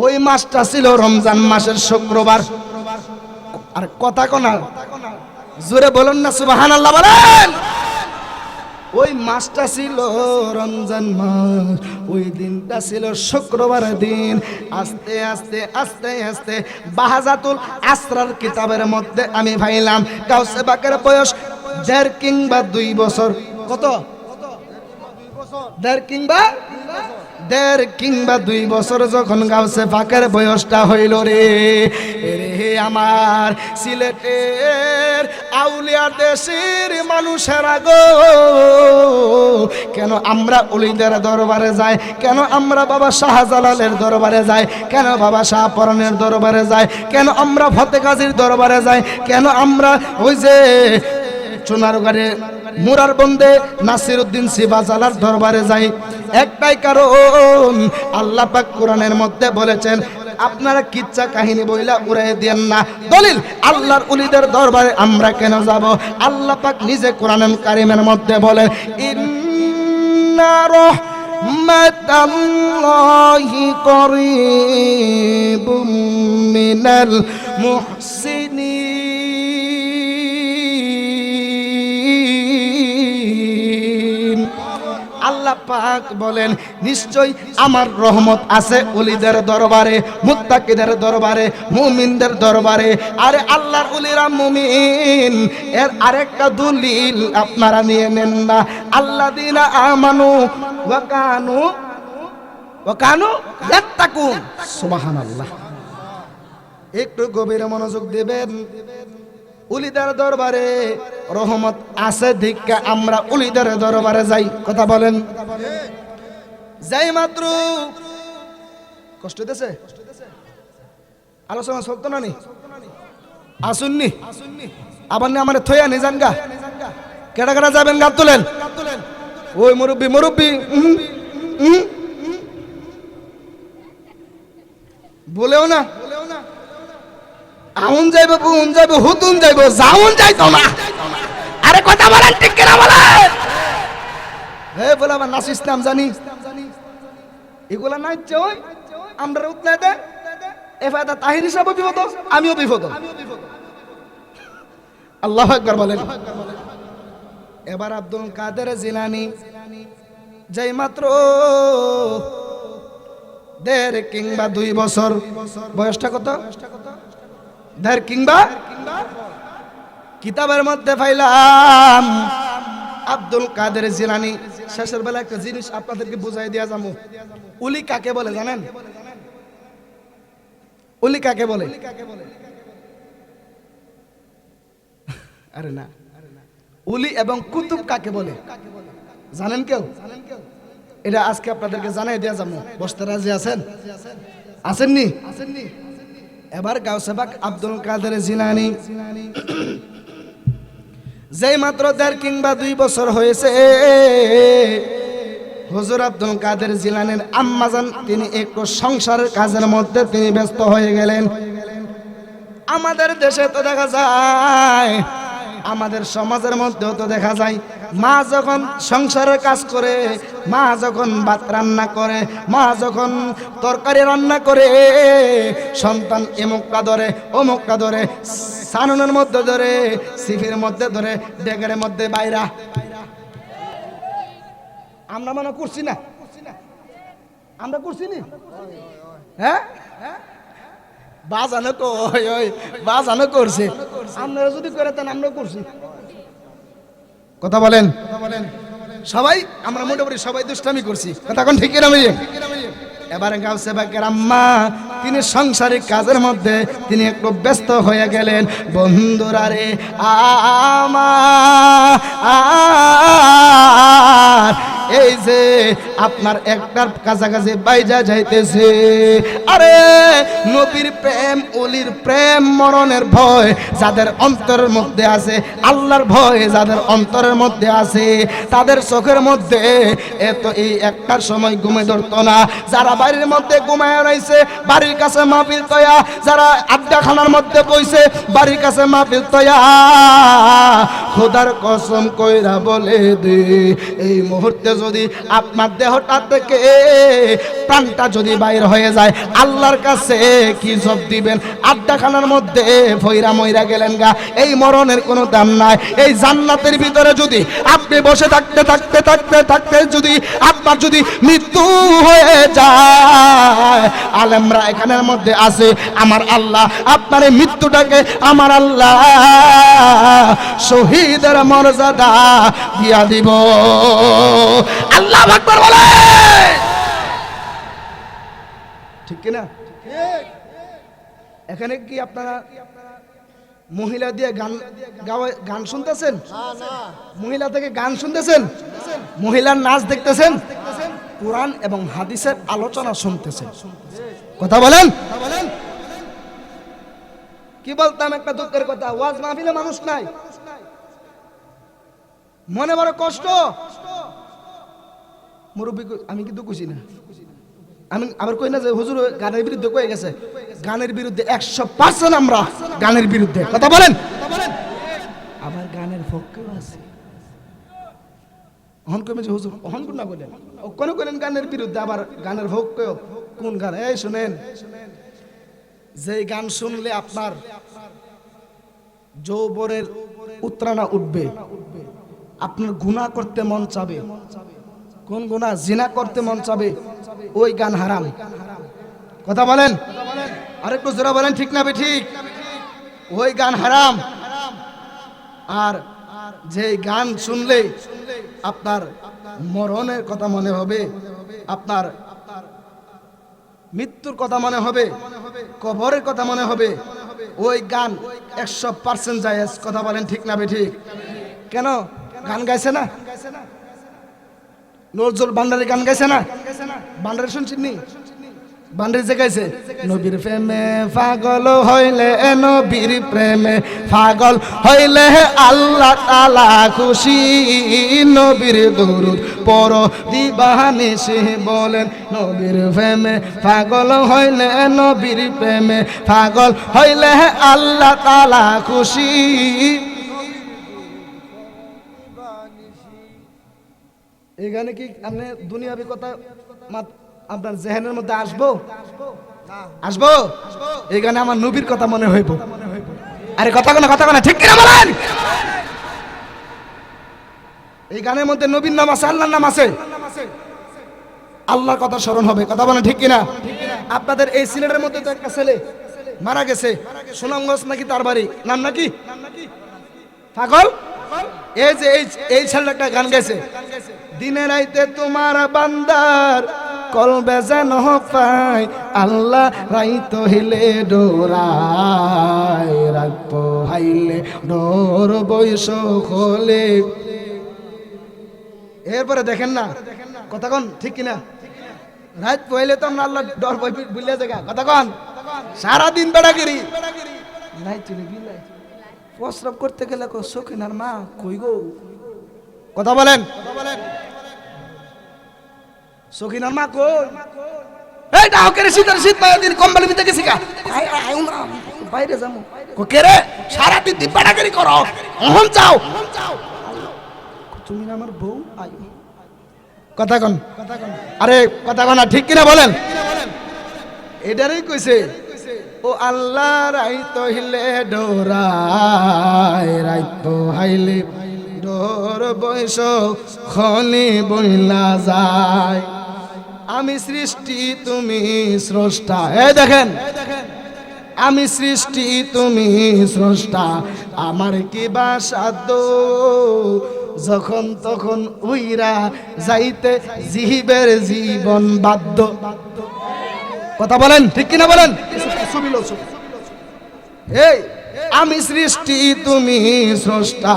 ওই মাসটা ছিল রমজান মাসের শুক্রবার। আর কথা কোনা জোরে বলুন না সুবহানাল্লাহ বলেন। ওই মাসটা ছিল রমজান মাস, ওই দিনটা ছিল শুক্রবারের দিন। আস্তে আস্তে আস্তে আস্তে বাহাজাতুল আসরার কিতাবের মধ্যে আমি ভাইলাম গাউসে বাকের বয়স 1.5 কিংবা 2 বছর। কত? 1.5 কিংবা 2 বছর যখন গাউসে পাকের বয়সটা হইল রে, রে আমার সিলেটের আউলিয়া দেশের মানুষেরা গো, কেন আমরা ওলিদের দরবারে যাই, কেন আমরা বাবা শাহজালালের দরবারে যাই, কেন বাবা শাহপরানের দরবারে যাই, কেন আমরা ফতে গাজীর দরবারে যাই, কেন আমরা ওই যে সোনারগাঁড়ে মুরার বন্দে নাসিরউদ্দিন সিবাজালার দরবারে যাই? একটাই কারণ, আল্লাহ পাক কোরআনের মধ্যে বলেছেন আপনারা কিচ্ছা কাহিনী বইলা উড়াই দেন না। দলিল আল্লাহর ওলিদের দরবারে আমরা কেন যাব? আল্লাহ পাক নিজে কোরআনুল কারীমের মধ্যে বলে ইন্না রাহমাতাল্লাহি করিবুম মিনাল মুহসিনিন। আল্লাহ পাক বলেন নিশ্চয় আমার রহমত আছে ওলিদের দরবারে, মুত্তাকিদের দরবারে, মুমিনদের দরবারে। আরে আল্লাহর ওলিরা মুমিন, এর আরেকটা দলিল আপনারা নিয়ে নেন না। আল্লাযীনা আমানু ওয়া কানু ইয়াত্তাকুন। সুবহানাল্লাহ। একটু গভীরে মনোযোগ দেবেন। উলিদের দরবারে রহমত আছে দিকে আমরা উলিদের দরবারে যাই। কথা বলেন, যাই মাত্র কষ্ট দিতেছে আলোচনা চলতো না নি, আসুননি আবার না আমার থইয়া নি যান গা। কেডা কেডা যাবেন গা তুলেন। ওই মুরব্বী বলেও না আউন যাইব, বুন যাইব, হুতুন যাইব, যাউন যাইতো না। আরে কথা বলেন ঠিক কিনা বলেন। হে বলে আমার নাস ইসলাম জানি এগুলা নাই চই আমরা উতলাই দে এফাদা তাহির হিসাবে বিপদ, আমিও বিপদ। আল্লাহু আকবার বলেন। এবার আব্দুল কাদের জিলানী যেই মাত্র 1.5 কিংবা 2 বছর বয়সটা কত, 1.5 কিংবা, কিতাবের মধ্যে পাইলাম আব্দুল কাদের জিলানী। শেষের বেলা একটা জিনিস আপনাদেরকে বুঝাই দেয়া যাবো। উলি কাকে বলে জানেন? উলি কাকে বলে? আরে না, উলি এবং কুতুব কাকে বলে জানেন কেউ? এটা আজকে আপনাদেরকে জানাই দেয়া যাবো। বসতে রাজি আছেন? আসেননি? এবার গাউসে পাক আব্দুল কাদের জিলানী যেই মাত্র 1.5 কিংবা 2 বছর হয়েছে, হুজুর আব্দুল কাদের জিলানীর আম্মাজান তিনি একটু সংসারের কাজের মধ্যে তিনি ব্যস্ত হয়ে গেলেন। আমাদের দেশে তো দেখা যায়, আমাদের সমাজের মধ্যেও তো দেখা যায়, মা যখন সংসারের কাজ করে, মা যখন ভাত রান্না করে, মা যখন তরকারি রান্না করে, সন্তান এমুকটা ধরে অমুকটা ধরে, সানুনের মধ্যে ধরে, সিফির মধ্যে ধরে, ডেগের মধ্যে বাইরা। আমরা মনে করছি না? আমরা করছি নি? হ্যাঁ, বাজানো কই, ওই বাজানো করছে। আপনারা যদি করে দেন আমরা করছি। কথা বলেন সবাই, আমরা মোটামুটি সবাই দুষ্টামি করছি। কথা কোন ঠিক না? এবারে গাউসে পাকের আম্মা তিনি সাংসারিক কাজের মধ্যে তিনি একটু ব্যস্ত হয়ে গেলেন। বন্ধুরা রে আমার এই যে আপনার একটার কাছাকাছি বাইজা যাইতেছে। আরে নবীর প্রেম, ওলির প্রেম, মরণের ভয় যাদের অন্তরের মধ্যে আছে, আল্লাহর ভয় যাদের অন্তরের মধ্যে আছে, তাদের চোখের মধ্যে এত এই একটার সময় ঘুমে ধরতো না। যারা বাড়ির মধ্যে ঘুমায় রয়েছে, বাড়ির কাছে মাহফিল তয়া, যারা আড্ডাখানার মধ্যে বইছে, বাড়ির কাছে মাহফিল তয়া, খোদার কসম কইরা বলে দে এই মুহূর্তে যদি আপনার দেহটা থেকে প্রাণটা যদি বাইর হয়ে যায়, আল্লাহর কাছে কি জবাব দিবেন? আড্ডাখানার মধ্যে ফইরা মইরা গেলেন গা, এই মরণের কোনো দাম নাই। এই জান্নাতের ভিতরে যদি আপনি বসে থাকতে থাকতে থাকতে থাকতে যদি আপনার যদি মৃত্যু হয়ে যায়, আলেমরা এখানের মধ্যে আছে, আমার আল্লাহ আপনার এই মৃত্যুটাকে আমার আল্লাহ শহীদের মর্যাদা দিয়া দিব। আল্লাহু আকবার বলে ঠিক কিনা? এখানে কি আপনারা মহিলা দিয়ে গান শুনতেছেন? মহিলা থেকে গান শুনতেছেন? মহিলার নাচ দেখতেছেন? কোরআন এবং হাদিসের আলোচনা শুনতেছেন? কথা বলেন। কি বলতাম, একটা দুঃখের কথা, ওয়াজ মাহফিলে মানুষ নাই, মনে বড় কষ্ট। মুরব্বী আমি কিন্তু খুশি না, আমি আবার কই না যে হুজুর গানের বিরুদ্ধে কয়ে গেছে। গানের বিরুদ্ধে 100% আমরা গানের বিরুদ্ধে। কথা বলেন। আবার গানের পক্ষেও আছে। অহন কমে যে হুজুর অহন কোন না বলেন, কোন করেন গানের বিরুদ্ধে, আবার গানের পক্ষেও। কোন গান? এই শুনেন, যে গান শুনলে আপনার যৌবনের উত্রানা উঠবে, আপনার গুনাহ করতে মন চাবে, কোন গুনাহ? জিনা করতে মন চাবে, ওই গান হারাম। কথা বলেন, আরেকটু জোরে বলেন, ঠিক না ঠিক? ওই গান হারাম। আর যে গান শুনলে আপনার মরণের কথা মনে হবে, আপনার মৃত্যুর কথা মনে হবে, কবরের কথা মনে হবে, ওই গান 100% জায়েজ। কথা বলেন, ঠিক না ঠিক? কেন? গান গাইছে না নজরুল, ভান্ডারী গান গাইছে না? ভান্ডারী শুনছেন নি? ভান্ডারী যে গাইছে, নবীর প্রেমে পাগল হইলে, নবীর প্রেমে পাগল হইলে আল্লাহ তাআলা খুশি। নবীর দরুদ পড় দিবানিশি বলেন, নবীর প্রেমে পাগল হইলে, নবীর প্রেমে পাগল হইলে আল্লাহ তাআলা খুশি। এই গানে কি আপনি দুনিয়াবি কথা আপনার জেহেনের মধ্যে আসবো? আসবো? এই গানে আমার নবীর কথা মনে হইব। আরে কথা না, ঠিক কিনা বলেন? এই গানের মধ্যে নবীর নাম আছে, আল্লাহর নাম আছে, আল্লাহর কথা স্মরণ হবে। কথা বলেন, ঠিক কিনা? আপনাদের এই সিলেটের মধ্যে তো একটা ছেলে মারা গেছে, সুনামগঞ্জ নাকি তার বাড়ি, নাম নাকি পাগল। এই যে এই ছেলেটা একটা গান গাইছে, দিনে রাইতে তোমার বান্দার কলবে যেন পাই, আল্লাহ রাইত হইলে ডোরাই, রাত হাইলে ডোর বৈশ হলে। এরপরে দেখেন না, কথা কন, ঠিক কিনা? রাত পহলে তো আমরা আল্লাহ ডর বই বুঝলে জায়গা। কথা কন, সারাদিন বেড়াগিরি, নাই চলে বিলাই প্রস্রাব করতে গেলে সখিনার মা কই গো। কথা বলেন, সখিনার মা কই? এইটা ওকে শীত পায় দিন কম্বল ভিতরে গেছি কা বাইরে যাবো কে রে? সারাদিন দিব্যাটাগিরি করো, অহন চাও তুমি না আমার বউ। কথা কন, আরে কথা কন, ঠিক কিনা বলেন? এটারই কইছে, ও আল্লাহ রাইত হইলে ডোরাই, রাইত হাইলে ডোর বৈশ খনি বইলা যায়। আমি সৃষ্টি তুমি স্রষ্টা। এই দেখেন, আমি সৃষ্টি তুমি স্রষ্টা, আমার কি বা সাধ্য, যখন তখন উইরা যাইতে জীবের জীবন বাধ্য। কথা বলেন, ঠিক কিনা বলেন? এই আমি সৃষ্টি তুমি স্রষ্টা,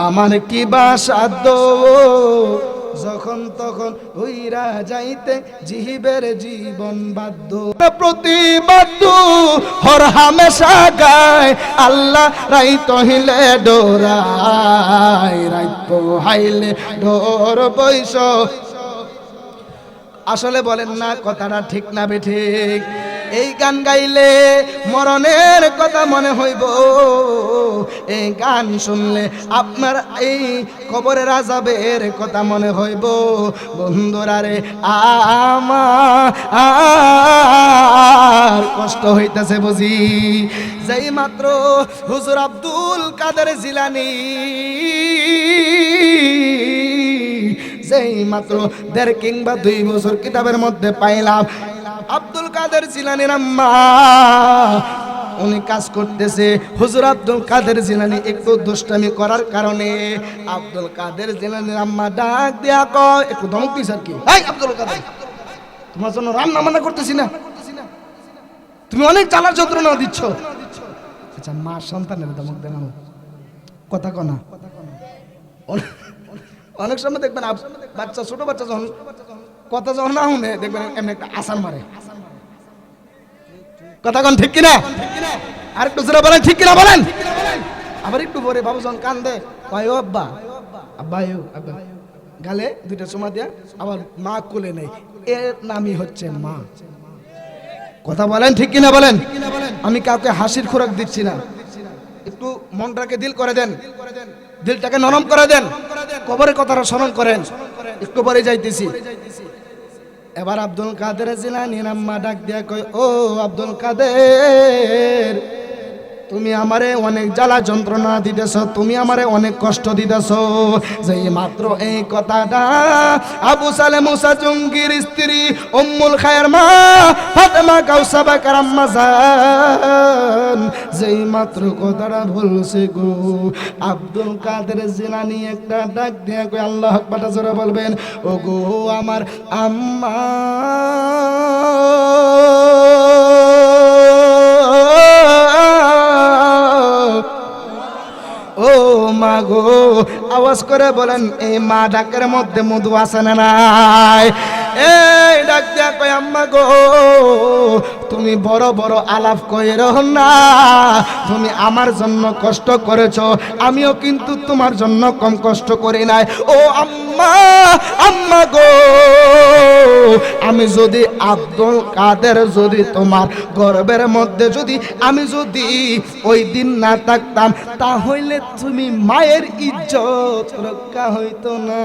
আমার কি বা সাধ্য, যখন তখন উইরা যাইতে জীবের জীবন বাধ্য। প্রতিবাদ্য হর হামেশা গায়, আল্লাহ রাইত হইলে ডোরাই, রাইত হাইলে ডোর বৈশ। আসলে বলেন না কথাটা ঠিক না বেঠিক? এই গান গাইলে মরণের কথা মনে হইব, এই গান শুনলে আপনার এই কবরের আযাবের কথা মনে হইব। বন্ধুরা রে, আমার কষ্ট হইতাছে বুঝি, যেই মাত্র হুজুর আব্দুল কাদের জিলানী যেই মাত্র 1.5 কিংবা 2 বছর কিতাবের মধ্যে পাইলাম, আব্দুল কাদের জিলানীর আম্মা উনি কাজ করতেছে। হুজুর আব্দুল কাদের জিলানী একটু দুষ্টামি করার কারণে আব্দুল কাদের জিলানীর আম্মা ডাক দিয়া কয়, একটু ধমক দিছ আর কি, এই আব্দুল কাদের, তোমার জন্য রান্না বান্না করতেছি না, তুমি অনেক জ্বালার যন্ত্রণা দিচ্ছ। আচ্ছা, মা সন্তানের ধমক দেন, কথা কনা। অনেক সময় দেখবেন বাচ্চা, ছোট বাচ্চা যখন কথা যখন না শুনে, দেখবেন এমনি একটা আসান মারে। কথা কন, ঠিক কিনা? আর একটু জোরে বলেন, ঠিক কিনা বলেন? আবার একটু পরে বাবু যখন কান্দে, ভাই ও আব্বা, আব্বা আব্বা গালে 2টা চুমা দিয়া আবার মা কোলে নেই, এর নামই হচ্ছে মা। কথা বলেন, ঠিক কিনা বলেন? আমি কাউকে হাসির খোরাক দিচ্ছি না, একটু মনটাকে দিল করে দেন, দিলটাকে নরম করে দেন, কবরের কথাটা স্মরণ করেন। একটু পরে যাইতেছি। এবার আব্দুল কাদের জিলানীর আম্মা ডাক দিয়া কয়, ও আব্দুল কাদের, তুমি আমারে অনেক জ্বালা যন্ত্রণা দিতেছ, তুমি আমারে অনেক কষ্ট দিতেছ। যেই মাত্র এই কথাটা আবু সালেহ মুসা জঙ্গির স্ত্রী উম্মুল খায়ের মা ফাতেমা কাউসার বাকার আম্মা জান যেই মাত্র কথাটা বলছে গো, আব্দুল কাদের জিলানী একটা ডাক দিয়ে কই আল্লাহু আকবার জোরে বলবেন, ও গো আমার আম্মা ও মা গো, আওয়াজ করে বলেন এই মা ডাকের মধ্যে মধু আছে না নাই? এই ডাক দিয়া কই আম্মা গো, তুমি বড় বড় আলাপ কইরো না, তুমি আমার জন্য কষ্ট করেছো, আমিও কিন্তু তোমার জন্য কম কষ্ট করি নাই। ও আম্মা, আম্মা গো, আমি যদি আব্দুল কাদের যদি তোমার গর্বের মধ্যে যদি আমি যদি ওই দিন না থাকতাম, তাহলে তুমি মায়ের ইজ্জত রক্ষা হইতো না।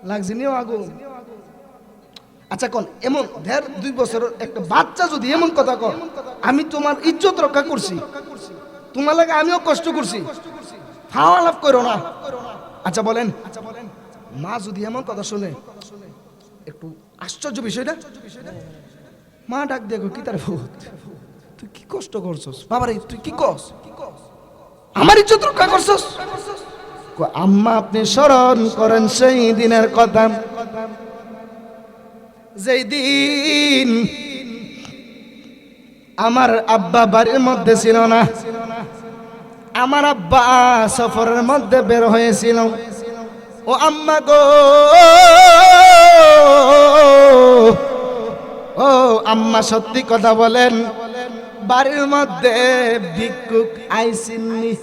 লাগছে নিও আগুন। আচ্ছা কোন এমন 1.5-2 বছরের একটা বাচ্চা যদি এমন কথা কয়, আমি তোমার ইজ্জত রক্ষা করছি, তোমার লাগে আমিও কষ্ট করছি, ফাওয়া লাভ করো না। আচ্ছা বলেন, মা যদি এমন কথা শুনে, একটু আশ্চর্য বিষয়টা। মা ডাক দেখো কি তার ভূত, তুই কি কষ্ট করছস বাবারে, তুই কি কস, আমার ইজ্জত রক্ষা করছস। আম্মা আপনি স্মরণ করেন সেই দিনের কথা, যেই দিন আমার আব্বা বাড়ির মধ্যে ছিল না, আমার আব্বা সফরের মধ্যে বের হয়েছিল। ও আম্মা গো, ও আম্মা সত্যি কথা বলেন, বাড়ির মধ্যে ভিক্ষুক আইসিননি?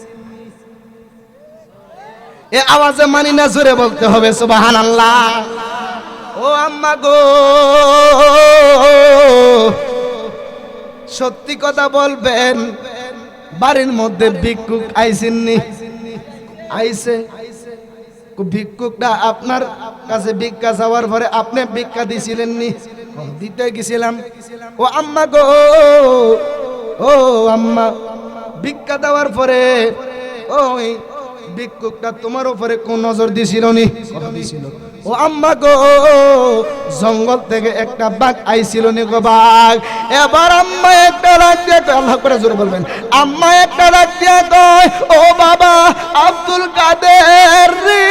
এ আওয়াজে মানি না, জোরে বলতে হবে সুবহানাল্লাহ। ও আম্মা গো, সত্যি কথা বলবেন, বাড়ির মধ্যে ভিক্ষুক আইসিননি? আইসে। ভিক্ষুকটা আপনার কাছে ভিক্ষা চাওয়ার পরে আপনি ভিক্ষা দিছিলেন নি? দিতে গেছিলাম। ও আম্মা গো, ও আম্মা, ভিক্ষা দেওয়ার পরে ওই ভিক্ষুকটা তোমার উপরে কোন নজর দিছিল নি? দিছিল। ও আম্মা গো, জঙ্গল থেকে একটা বাঘ আইছিল নি গো, বাঘ। এবার আম্মা একটা ডাক দিয়ে আল্লাহ করে জোরে বলবেন, আম্মা একটা ডাক দিয়ে কয়, ও বাবা আব্দুল কাদের রে,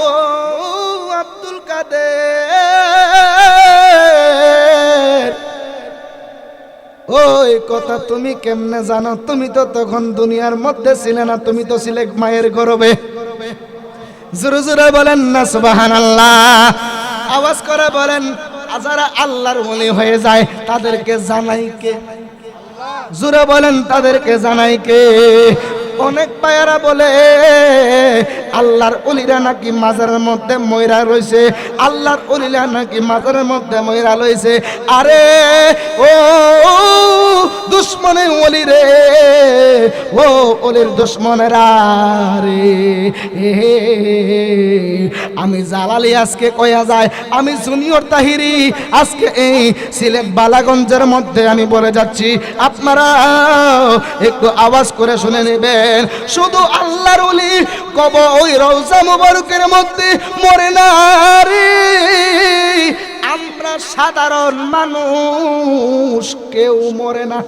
ও আব্দুল কাদের, ওই কথা তুমি কেমনে জানো? তুমি তো তখন দুনিয়ার মধ্যে ছিলে না, তুমি তো ছিলে মায়ের গর্ভে। জোরে জোরে বলেন না সুবহানাল্লাহ। আওয়াজ করে বলেন, যারা আল্লাহর ওলি হয়ে যায় তাদেরকে জানাই কে? জোরে বলেন, তাদেরকে জানাই কে? অনেক পায়রা বলে আল্লাহর ওলিরা নাকি মাজারের মধ্যে ময়রা রইছে, আল্লাহর ওলিরা নাকি মাজারের মধ্যে ময়রা লইছে। আরে ও দুশ্মনের ওলি রে, ও ওলির দুশ্মনেরা রে, আমি জালালি আজকে কয়া যায়, আমি জুনিয়র তাহিরি আজকে এই সিলেট বালাগঞ্জের মধ্যে আমি বলে যাচ্ছি, আপনারা একটু আওয়াজ করে শুনে নেবেন। শুধু আল্লাহর ওলি কব ওই রওজা মুবারকের মধ্যে মরে না রে, আমরা সাধারণ মানুষ কেউ মরে না।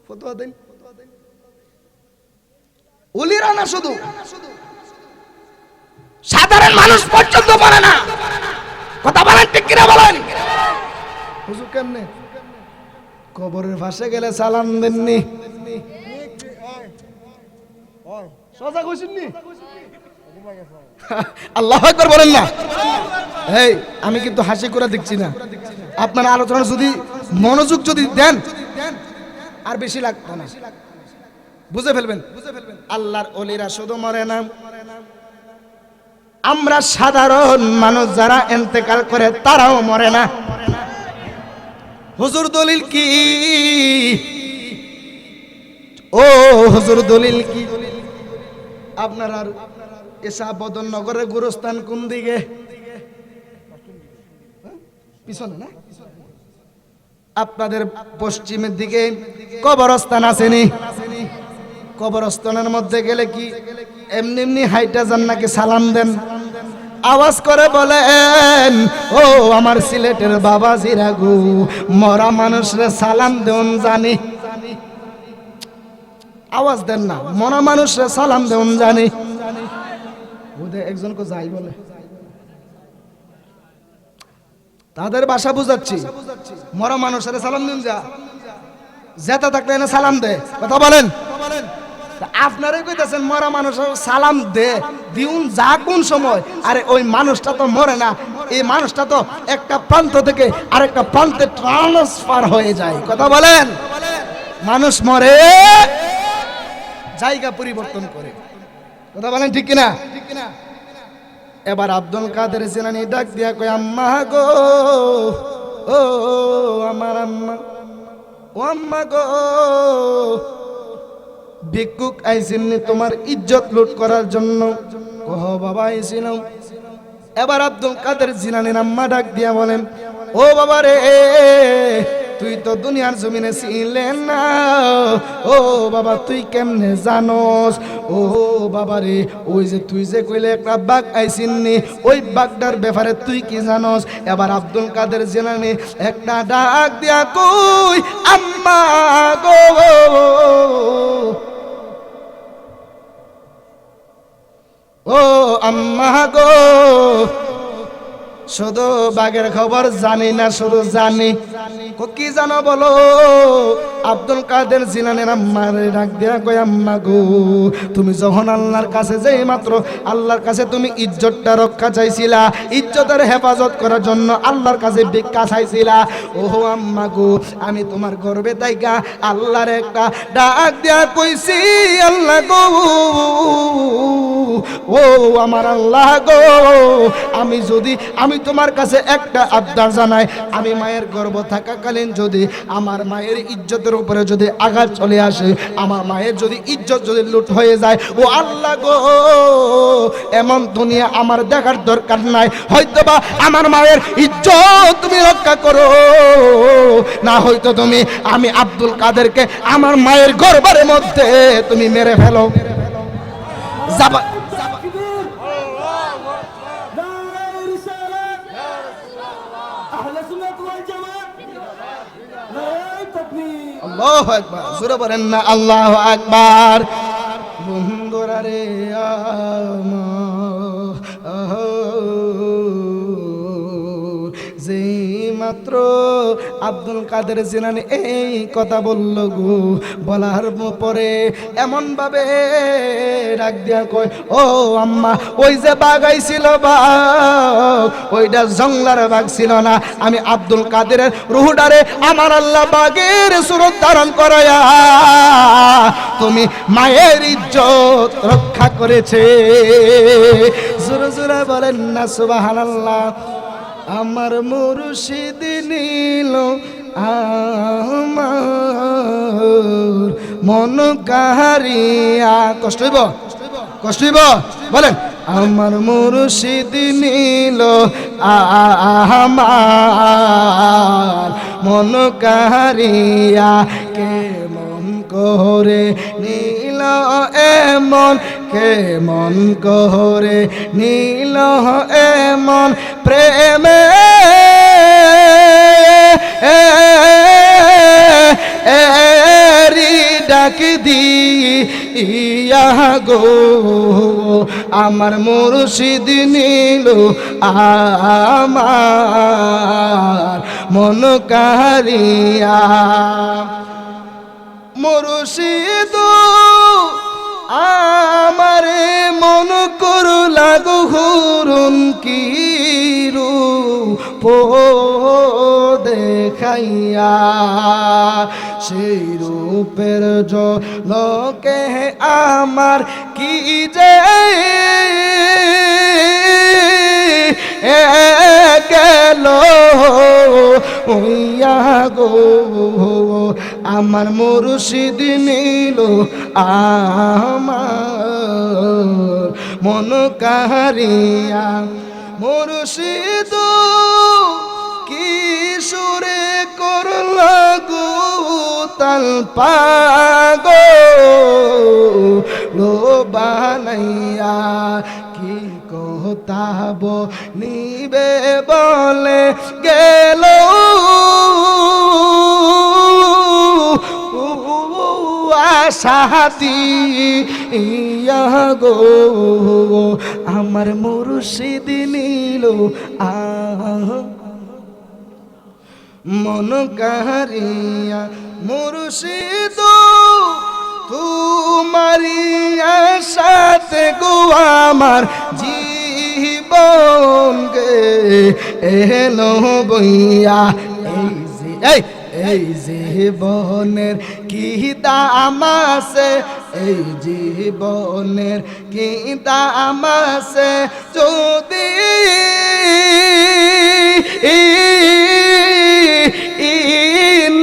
ফতোয়া দেন, ওলিরা না, শুধু সাধারণ মানুষ পর্যন্ত মরে না। কথা বলেন ঠিক কিনা বলেন? হুজুর কেমনে কবরের পাশে গেলে সালাম দেননি? সোজা কইছেননি? আল্লাহু আকবার বলেন না। এই আমি কিন্তু হাসি করে দেখছি না, আপনার আলোচনা যদি মনোযোগ যদি দেন আর বেশি লাগতো না, বুঝে ফেলবেন। আল্লাহর ওলিরা শুধু মরে না, আমরা সাধারণ মানুষ যারা ইন্তেকাল করে তারাও মরে না। হুজুর দলিল কি? ও হুজুর দলিল কি? আপনার আর এসা বদননগরের গুরুস্থান কোন দিকে? পিছনে না? আপনাদের পশ্চিমের দিকে কবরস্থান আসেনি? কবরস্থানের মধ্যে গেলে কি এমনি এমনি হাইটা যান নাকি সালাম দেন? আওয়াজ করে বলেন, ও আমার সিলেটের বাবাজিরা গো, মরা মানুষরে সালাম দেন জানি? আওয়াজ দেন না, মরা মানুষরে সালাম দেন জানি? ওদের একজনকে যাই বলে, তাদের ভাষা বুঝাচ্ছি। মরা মানুষের সালাম দিন, যা যেটা থাকলে এনে সালাম দে, কথা বলেন। আপনারাই কইতেছেন মরা মানুষের সালাম দে দিউন যা কোন সময়? আরে ওই মানুষটা তো মরে না, এই মানুষটা তো একটা প্রান্ত থেকে আরেকটা প্রান্তে ট্রান্সফার হয়ে যায়, কথা বলেন। মানুষ মরে, জায়গা পরিবর্তন করে, কথা বলেন ঠিক কিনা? এবার আব্দুল কাদের জিলানী ডাক দিয়া কয়, আম্মা গো, ও আমার আম্মা, ও আম্মা গো, ভিক্ষুক আইসিননি তোমার ইজ্জত লুট করার জন্য? ওহ বাবা আইছিলাম। এবার আব্দুল কাদের জিলানীর আম্মা ডাক দিয়া বলেন, ও বাবা রে, তুই তো দুনিয়ার জমিনে ছিলেন না, ও বাবা তুই কেমনে জানোস? ও বাবা রে, ওই যে তুই যে কইলে একটা বাঘ আইছিননি, ওই বাঘটার ব্যাপারে তুই কি জানোস? এবার আব্দুল কাদের জিলানী একটা ডাক দিয়া কই, আম্মা গো, ও আম্মা গো, শুধু বাঘের খবর জানি না, শুধু জানি। কি জানো বলো? আব্দুল কাদের জিলানীর আম্মারে ডাক দিয়া কয়, আম্মা গো, তুমি যখন আল্লাহর কাছে যেই মাত্র আল্লাহর কাছে তুমি ইজ্জতটা রক্ষা চাইছিলা, ইজ্জতের হেফাজত করার জন্য আল্লাহর কাছে ভিক্ষা চাইছিলা, ওহো আম্মা গো, আমি তোমার গর্বে তাইকা আল্লাহর একটা ডাক দিয়া কইছি, আল্লাহ গো, ও আমার আল্লাহ গো, আমি তোমার কাছে একটা আবদার জানাই, আমি মায়ের গর্ভ থাকাকালীন যদি আমার মায়ের ইজ্জতের উপরে যদি আঘাত চলে আসে, আমার মায়ের যদি ইজ্জত যদি লুট হয়ে যায়, ও আল্লাহ গো, এমন দুনিয়া আমার দেখার দরকার নাই, হয়তোবা আমার মায়ের ইজ্জত তুমি রক্ষা করো, না হয়তো তুমি আমি আব্দুল কাদেরকে আমার মায়ের গর্ভের মধ্যে তুমি মেরে ফেলো। যাবা আল্লাহু আকবার, জোরে বলেন না আল্লাহু আকবার। বন্ধুরা রে, যেই মাত্র আব্দুল কাদের জিলানী এই কথা বলল গো, বলার পরে এমন ভাবে ডাক দিয়া কয়, ও আম্মা, ওই যে বাঘ আইছিল, বাঘ ওইটা জংলার বাঘ ছিল না, আমি আব্দুল কাদেরের রুহটারে আমার আল্লাহ বাঘের সুরত ধারণ করায়া তুমি মায়ের ইজ্জত রক্ষা করেছে। জোরে জোরে বলেন না সুবহানাল্লাহ। আমার মুর্শিদ নীল আমার মন কাহারিয়া, কষ্ট হইব, কষ্ট হইব, বলেন। আমার মুর্শিদ নীল আমার মন কাহারিয়া, কেমন করে নীল এমন, কেমন করে নীল এমন প্রেমে ডাক দিয়া গো, আমার মুর্শিদ নীল আমার মন কাহারিয়া। মুর্শিদ আমারে মন করু লাগু হুরুন কি রূপ দেখাইয়া, সেই রূপের ঝলকে আমার কি যে গেল হইয়া গো, আমার মুর্শিদ নীল আমার মন কাহারিয়া মুর্শিদ কি সুরে করল গো তাল পাগো লো বানাইয়া কি কোতাব নিবে বলে গেল আশাতি ইয়া গো আমার মুর্শিদ নীল মন কাহারিয়া মুর্শিদ তোমারি আশাতে গো আমার জীবন গে এলো বইয়া এই জীবনের কি দাম আছে এই জীবনের কি দাম আছে যদি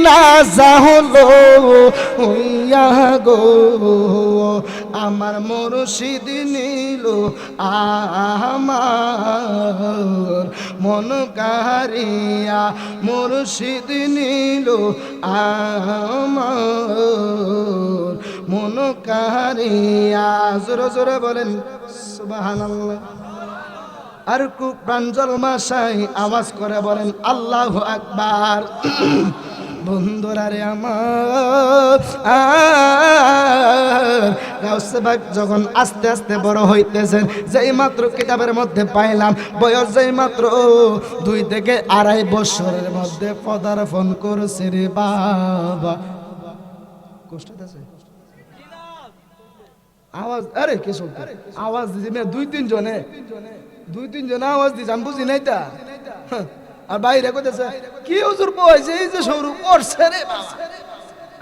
না যাহলো হইয়া গো আমার মুর্শিদ নীল আমার মন কাহারিয়া মুর্শিদ নীল আমার মন কাহারিয়া জোরে জোরে বলেন সুবহানাল্লাহ আর খুব প্রাঞ্জল মাশাই আওয়াজ করে বলেন আল্লাহু আকবার বন্ধুরা রে আমার গাউসে বাগ যখন আস্তে আস্তে বড় হইতেছেন যেই মাত্র কিতাবের মধ্যে পাইলাম বয়স যেই মাত্র 2 থেকে 2.5 বছরের মধ্যে পদার্পণ করছে রে বাবা কষ্ট আছে আওয়াজ আরে কে শুনতে আওয়াজ দিছি মে 2-3 জনে 2-3 জন আওয়াজ দিছি আমি বুঝি নাই তা আর বাইরে কইতেছে কি হুজুর বইছে এই যে শুরু করছে রে বাবা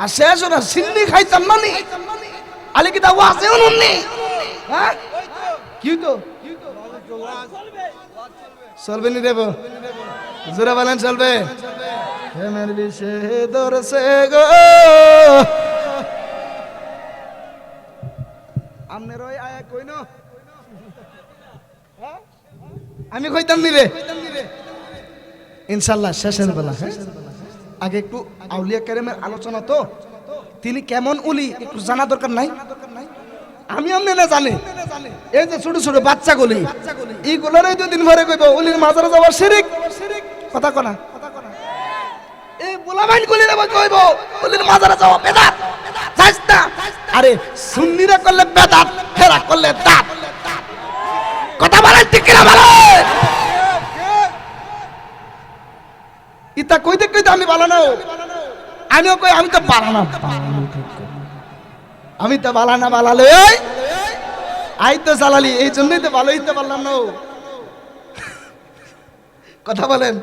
আর শেষ না সিন্নি খাইতাম মানি আলে কি দাও আছে উনি হ্যাঁ কি তো চলবে নি দেব জোরে বলেন চলবে হেমের বিষে দরছে গো আমনে রই আয়া কইনো হ্যাঁ আমি কইতাম নি রে ইনশাআল্লাহ শেষের বেলা আগে একটু আউলিয়া কেরামের আলোচনা তো তিনি কেমন উলি একটু জানা দরকার নাই আমি আমনে না জানি এই যে ছোট ছোট বাচ্চাগুলি এইগুলোর এই দুদিন ভরে কইব উলির মাজারে যাওয়া শিরিক কথা কনা এই বুলাবাইন গুলি রে কইব উলির মাজারে যাওয়া বেদাত যাস না আরে সুন্নিরা করলে বেদাত হেরা করলে দাত কথা বলেন ঠিক কিনা বলেন ইতা কইতে কইতে আমি ভালো না আমিও কই আমি তো পারা না আমি তো ভালো না ভালো আই তো চালালি এই জন্যই তো ভালো হইতে পারলাম না কথা বলেন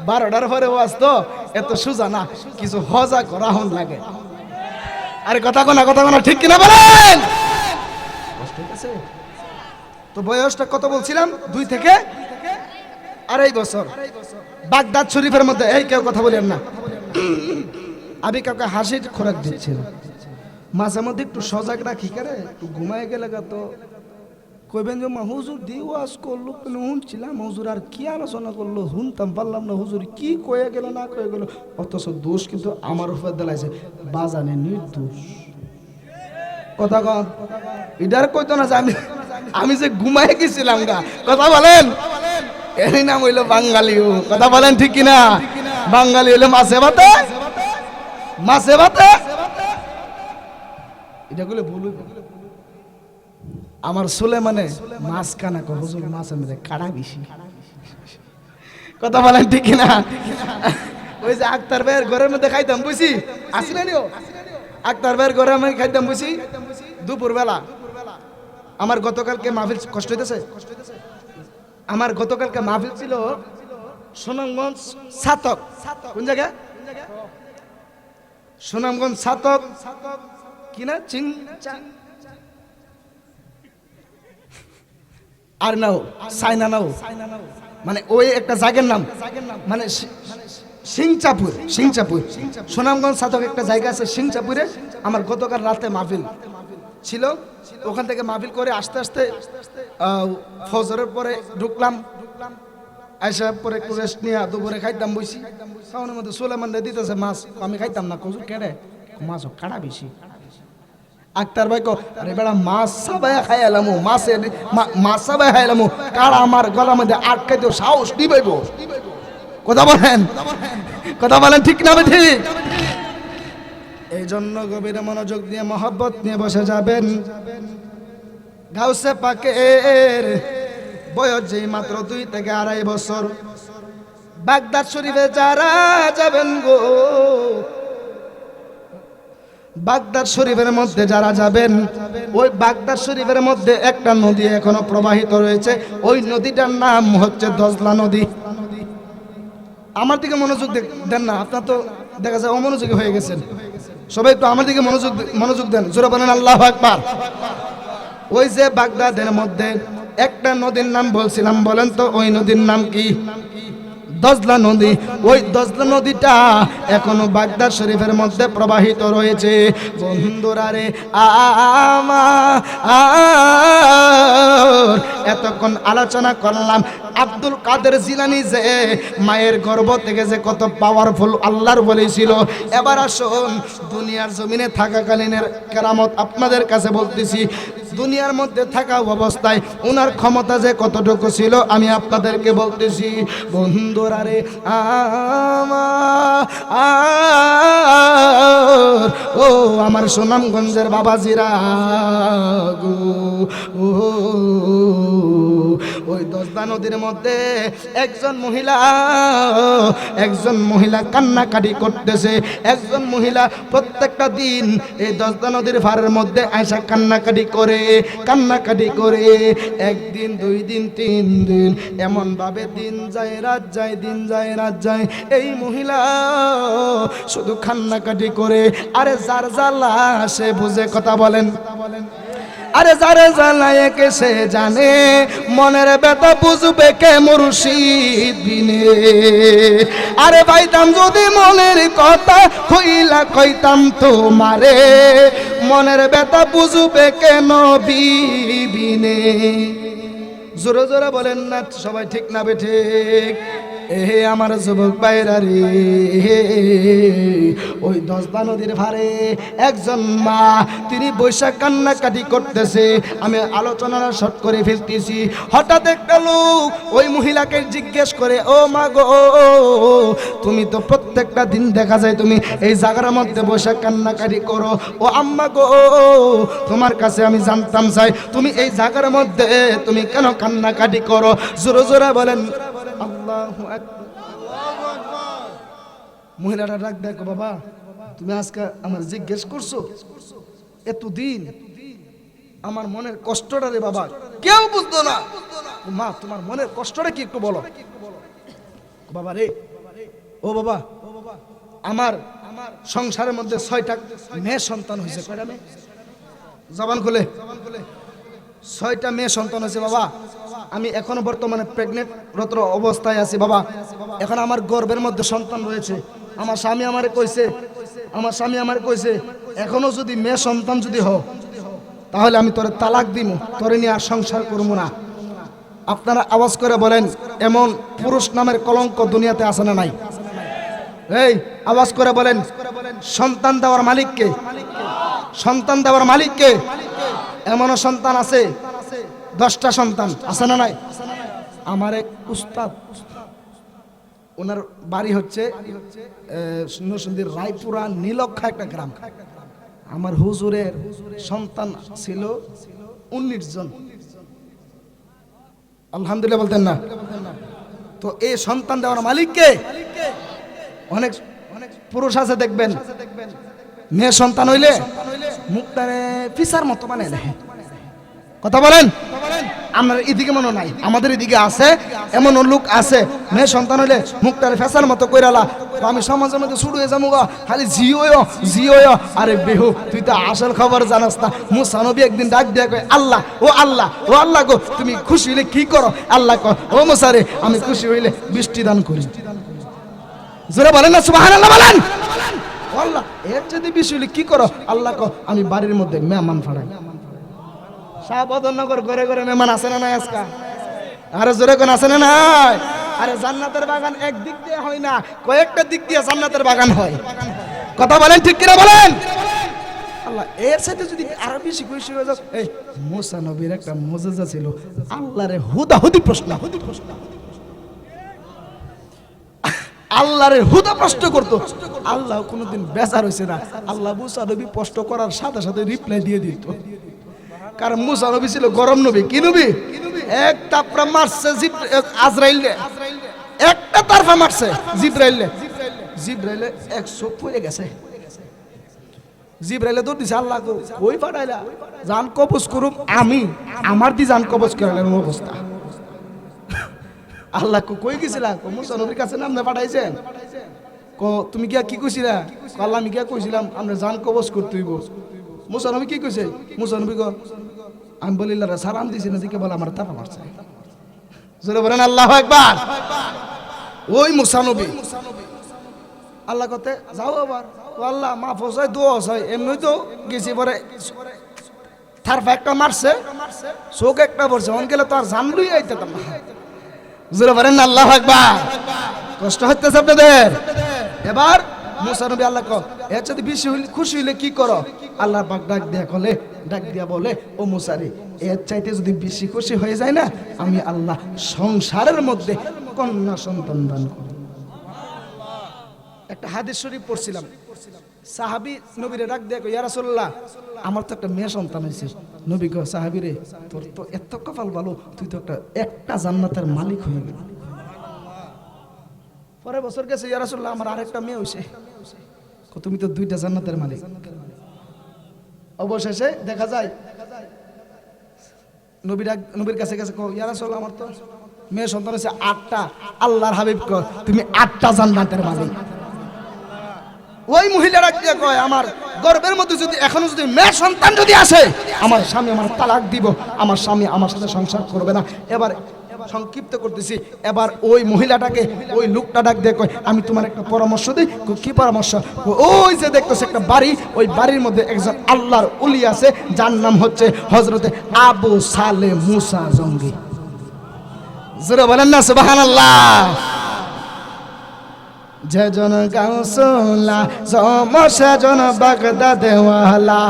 12টার পরে ওয়াজ তো এত সোজা না কিছু হজা করা হন লাগে আরে কথা কোনা ঠিক কিনা বলেন কষ্ট হইছে তো বয়সটা কত বলছিলাম 2 থেকে 2.5 বছর বাগদাদ শরীফের মধ্যে এই কেউ কথা বলেন না আমি কাউকে হাসির খোরাক দিচ্ছিল মাঝে মধ্যে একটু সজাগ রাখি করে একটু ঘুমায় গেলে তো কইবেন যে হুজুর দি ওয়াজ করলো কেন শুনছিলাম হুজুর আর কি আলোচনা করলো শুনতাম পারলাম না হুজুর কি কয়ে গেল না কয়ে গেল অথচ দোষ কিন্তু আমার উপর দিলাইছে বাজানে নির্দোষ কথা কন এটার কইতো না যে আমি যে ঘুমায় গেছিলাম গা কথা বলেন এর নাম হইলো বাঙালি কথা বলেন ঠিক কিনা বাঙালি হইলো মাছে ভাতে এটা গুলো ভুল আমার সুলেমানে মাছ কানা কো হুজুর মাছের মধ্যে কাড়া বেশি কথা বলেন ঠিক কিনা ওই যে আক্তার ভাইয়ের ঘরের মধ্যে খাইতাম বুঝি আসি না নিও আক্তার ভাইয়ের ঘরে আমি খাইতাম বুঝি দুপুর বেলা আমার গতকালকে মাহফিল কষ্ট হইতেছে আমার গতকালকে মাহফিল ছিল সুনামগঞ্জ সাতক কোন জায়গা সুনামগঞ্জ সাতক কিনা চিং আর নাও সাইনা নাও মানে ওই একটা জায়গার নাম মানে সিংচাপুর সুনামগঞ্জ সাতক একটা জায়গা আছে সিংচাপুরে আমার গতকাল রাতে মাহফিল ছিল। ওখান থেকে মাহফিল করে আস্তে আস্তে ফজরের পরে ঢুকলাম, আইসা পরে একটু রেস্ট নিয়ে দুপুরে খাইতাম বসি। খাওয়ানোর মধ্যে সুলেমান দিতেছে মাছ, আমি খাইতাম না, কচুর কেড়ে মাছ কাটা বেশি। আক্তার ভাই কো আরে বেড়া মাছ সাবাই খাই এলাম, মাছ সাবাই খাই এলাম, কারা আমার গলার মধ্যে আটকাইতে সাহস দিবাইব। কথা বলেন, কথা বলেন, ঠিক না ঠিক? এই জন্য গভীর মনোযোগ দিয়ে মহব্বত নিয়ে বসে যাবেন। গাউসে পাকের বয়স যেই মাত্র 2 থেকে 2.5 বছর। বাগদাদ শরীফে যারা যাবেন গো, বাগদাদ শরীফের মধ্যে যারা যাবেন, ওই বাগদাদ শরীফের মধ্যে একটা নদী এখনো প্রবাহিত রয়েছে। ওই নদীটার নাম হচ্ছে দজলা নদী। আমার দিকে মনোযোগ দেন না, আপনার তো দেখা যায় অমনোযোগী হয়ে গেছেন। সবাই একটু আমার দিকে মনোযোগ দেন, জোরে বলেন আল্লাহু আকবার। ওই যে বাগদাদের মধ্যে একটা নদীর নাম বলছিলাম, বলেন তো ওই নদীর নাম কি? দজলা নদী। ওই দজলা নদীটা এখনো বাগদাদ শরীফের মধ্যে প্রবাহিত রয়েছে। বন্ধুরা রে, এতক্ষণ আলোচনা করলাম আব্দুল কাদের জিলানী যে মায়ের গর্ভ থেকে যে কত পাওয়ারফুল আল্লাহর বলেছিল। এবার আসুন দুনিয়ার জমিনে থাকাকালীনের কেরামত আপনাদের কাছে বলতেছি। দুনিয়ার মধ্যে থাকা অবস্থায় ওনার ক্ষমতা যে কতটুকু ছিল আমি আপনাদেরকে বলতেছি। বন্ধুরা রে, ও আমার সুনামগঞ্জের বাবাজিরা গো, ওই দজলা নদীর মধ্যে একজন মহিলা কান্নাকাটি করতেছে। একজন মহিলা প্রত্যেকটা দিন এই দজলা নদীর পাড়ের মধ্যে আয়সা কান্নাকাটি করে। একদিন, 2 দিন, 3 দিন, এমন ভাবে দিন যায় রাত যায়, দিন যায় রাত যায়। এই মহিলা শুধু কান্নাকাটি করে। আরে যার জ্বালা সে বুঝে, কথা বলেন। আরে যারে জ্বালায় কে সে জানে, মনের ব্যথা বুঝবে কে মুর্শিদ বিনে। আরে পাইতাম যদি মনের কথা কইলা কইতাম তোমারে, মনের ব্যথা বুঝবে কে নবী বিনে। জোরে জোরে বলেন না সবাই, ঠিক না বেঠিক? এহে আমার যুবক ভাইরা রে, ওই দজলা নদীর ধারে একজন মা, তিনি বৈশাখ কান্নাকাটি করতেছে। আমি আলোচনাটা শর্ট করে ফেলতেছি। হঠাৎ একটা লোক ওই মহিলাকে জিজ্ঞেস করে, ও মা গো, তুমি তো প্রত্যেকটা দিন দেখা যায় তুমি এই জায়গার মধ্যে বৈশাখ কান্নাকাটি করো। ও আম্মা গো, তোমার কাছে আমি জানতাম চাই তুমি এই জায়গার মধ্যে তুমি কেন কান্নাকাটি করো? জোরে জোরে বলেন আল্লাহু আকবার। মহিলাটা ডাক দেখো, বাবা তুমি আজকে আমার জিজ্ঞেস করছো, এতদিন আমার মনের কষ্টটা রে বাবা কেউ বুঝতো না। মা তোমার মনের কষ্টটা কি একটু বলো। বাবা রে, ও বাবা, আমার সংসারের মধ্যে 6টা মেয়ে সন্তান হয়েছে। কয়টা মেয়ে? জবান খুলে। 6টা মেয়ে সন্তান হয়েছে বাবা। আমি এখনো বর্তমানে প্রেগনেন্ট রত অবস্থায় আছি বাবা। এখন আমার গর্ভের মধ্যে সন্তান রয়েছে। আমার স্বামী আমারে কইছে এখনো যদি মেয়ে সন্তান যদি হও তাহলে আমি তোরে তালাক দিব, তোরে নিয়ে আর সংসার করবো না। আপনারা আওয়াজ করে বলেন, এমন পুরুষ নামের কলঙ্ক দুনিয়াতে আছে না নাই? এই আওয়াজ করে বলেন, সন্তান দেওয়ার মালিককে? সন্তান দেওয়ার মালিককে? এমনও সন্তান আছে, 10টা সন্তান আছে না নাই? আমার এক উস্তাদ, ওনার বাড়ি হচ্ছে নরসিংদীর রায়পুরা নীলক্ষা একটা গ্রাম। আমার হুজুরের সন্তান ছিল 19 জন। আলহামদুলিল্লাহ বলতেন না? তো এই সন্তান দেওয়ার মালিককে? অনেক পুরুষ আছে দেখবেন মেয়ে সন্তান হইলে মুখটারে ফিসার মতো বানায় দেখে। কথা বলেন। আমার এদিকে মনে নাই, আমাদের এদিকে আছে, এমন লোক আছে মেয়ে সন্তান হইলে মুখটারে ফেসার মতো কইরালা। আমি সমাজের মধ্যে শুরু হয়ে যাবো খালি জিও। আরে বেহু, তুই তো আসল খবর জানাস না। মুসা নবী একদিন ডাক দিয়ে কয়, আল্লাহ ও আল্লাহ গো, তুমি খুশি হইলে কি করো? আল্লাহ কয়, ও মুসা রে, আমি খুশি হইলে বৃষ্টি দান করি। জোরে বলেন না সুবহানাল্লাহ বলেন। আল্লাহ এর যদি বেশি হইলে কি করো? আল্লাহ কয়, আমি বাড়ির মধ্যে মেহমান ফাড়াই। শাহবদনগর ঘরে ঘরে মেহমান আছে না নাই আজকা? আরে জোরে কোন আছে না নাই? আরে জান্নাতের বাগান একদিক দিয়ে হয় না, কয়েকটা দিক দিয়ে জান্নাতের বাগান হয়। কথা বলেন ঠিক কিনা বলেন? আল্লাহ এর সাথে যদি আরো বেশি খুশি হয়ে যাও, এই মুসা নবীর একটা মুজিজা ছিল, আল্লাহরে হুদাহুদি প্রশ্ন, আল্লাহরে হুদা প্রশ্ন করতো, আল্লাহ কোনোদিন বেজার হইছে না। আল্লাহ মুসা নবী প্রশ্ন করার সাথে সাথে রিপ্লাই দিয়ে দিত। কারণ মুসা নবী ছিল গরম নবী। কি নবী? এক তাপরা মারছে আজরাইলে, একটা তারফা মারছে জিব্রাইলে, জিব্রাইলে 100 পড়ে গেছে। জিব্রাইলে দৌড় দিছে, আল্লাহ কই পাঠাইলা? জান কবজ করুম আমি, আমার দি জান কবজ করালেন অবস্থা। আল্লাহ কই গেছিলা? মুসা নবীর কাছে নাম না পাঠাইছেন। তুমি কি কইছিলা? আল্লাহ আমি কইছিলাম আমরা জান কবজ করতে হইব। মুসা নবী কি কইছে? মুসা নবী আমি বলিলাম সালাম দিছি না, দিকে বলে আমার তারা মারছে। জোরে বলেন আল্লাহু আকবার। ওই মুসা নবী আল্লাহ কতে যাও আবার, আল্লাহ মাফ হয় দোয়া হয়, এমনি তো গেছি পরে তারপর একটা মারছে, চোখ একটা পড়ছে, অন গেলে তো আর জানলুই আইতাম না। জোরে বলেন আল্লাহু আকবার। কষ্ট হচ্ছে আপনাদের? এবার মুসা নবী আল্লাহ এর যদি বেশি খুশি হইলে কি করো? আল্লাহ পাক ডাক দিয়া বলে, ও মুসারি, এর চাইতে যদি বেশি খুশি হয়ে যায় না, আমি আল্লাহ সংসারের মধ্যে কন্যা সন্তান দান করি। একটা হাদিস শরীফ পড়ছিলাম, সাহাবী নবীরে ডাক দিয়া কয়, ইয়া রাসূলুল্লাহ, আমার তো একটা মেয়ে সন্তান হয়েছে। নবী কয়, সাহাবী রে, তোর তো এত কপাল ভালো, তুই তো একটা জান্নাতের মালিক হয়ে গেল। পরের বছর গেছে, ইয়া রাসূলুল্লাহ, আমার আরেকটা মেয়ে হইছে। তুমি তো 2টা জান্নাতের মালিক। অবশেষে দেখা যায় নবীর কাছে গেছে, ইয়া রাসূলুল্লাহ, আমার তো মেয়ে সন্তান হয়েছে 8টা। আল্লাহর হাবিব কয়, তুমি 8টা জান্নাতের মালিক। ওই মহিলারা কি কয়, আমার গর্ভের মধ্যে যদি এখনো যদি মেয়ে সন্তান যদি আসে, আমার স্বামী আমার তালাক দিব, আমার স্বামী আমার সাথে সংসার করবে না। এবার সংক্ষিপ্ত করতেছি, এবার ওই মহিলাটাকে ওই লোকটা ডাক দিয়ে কয়, আমি তোমার একটা পরামর্শ দিই। কি পরামর্শ? ওই যে দেখতেছে একটা বাড়ি, ওই বাড়ির মধ্যে একজন আল্লাহর ওলি আছে, যার নাম হচ্ছে হযরতে আবু সালেহ মুসা জঙ্গি। জোরে বলেন না সুবহানাল্লাহ। যেজন গাউসুল্লাহ সেজন বাগদাদেওয়ালা,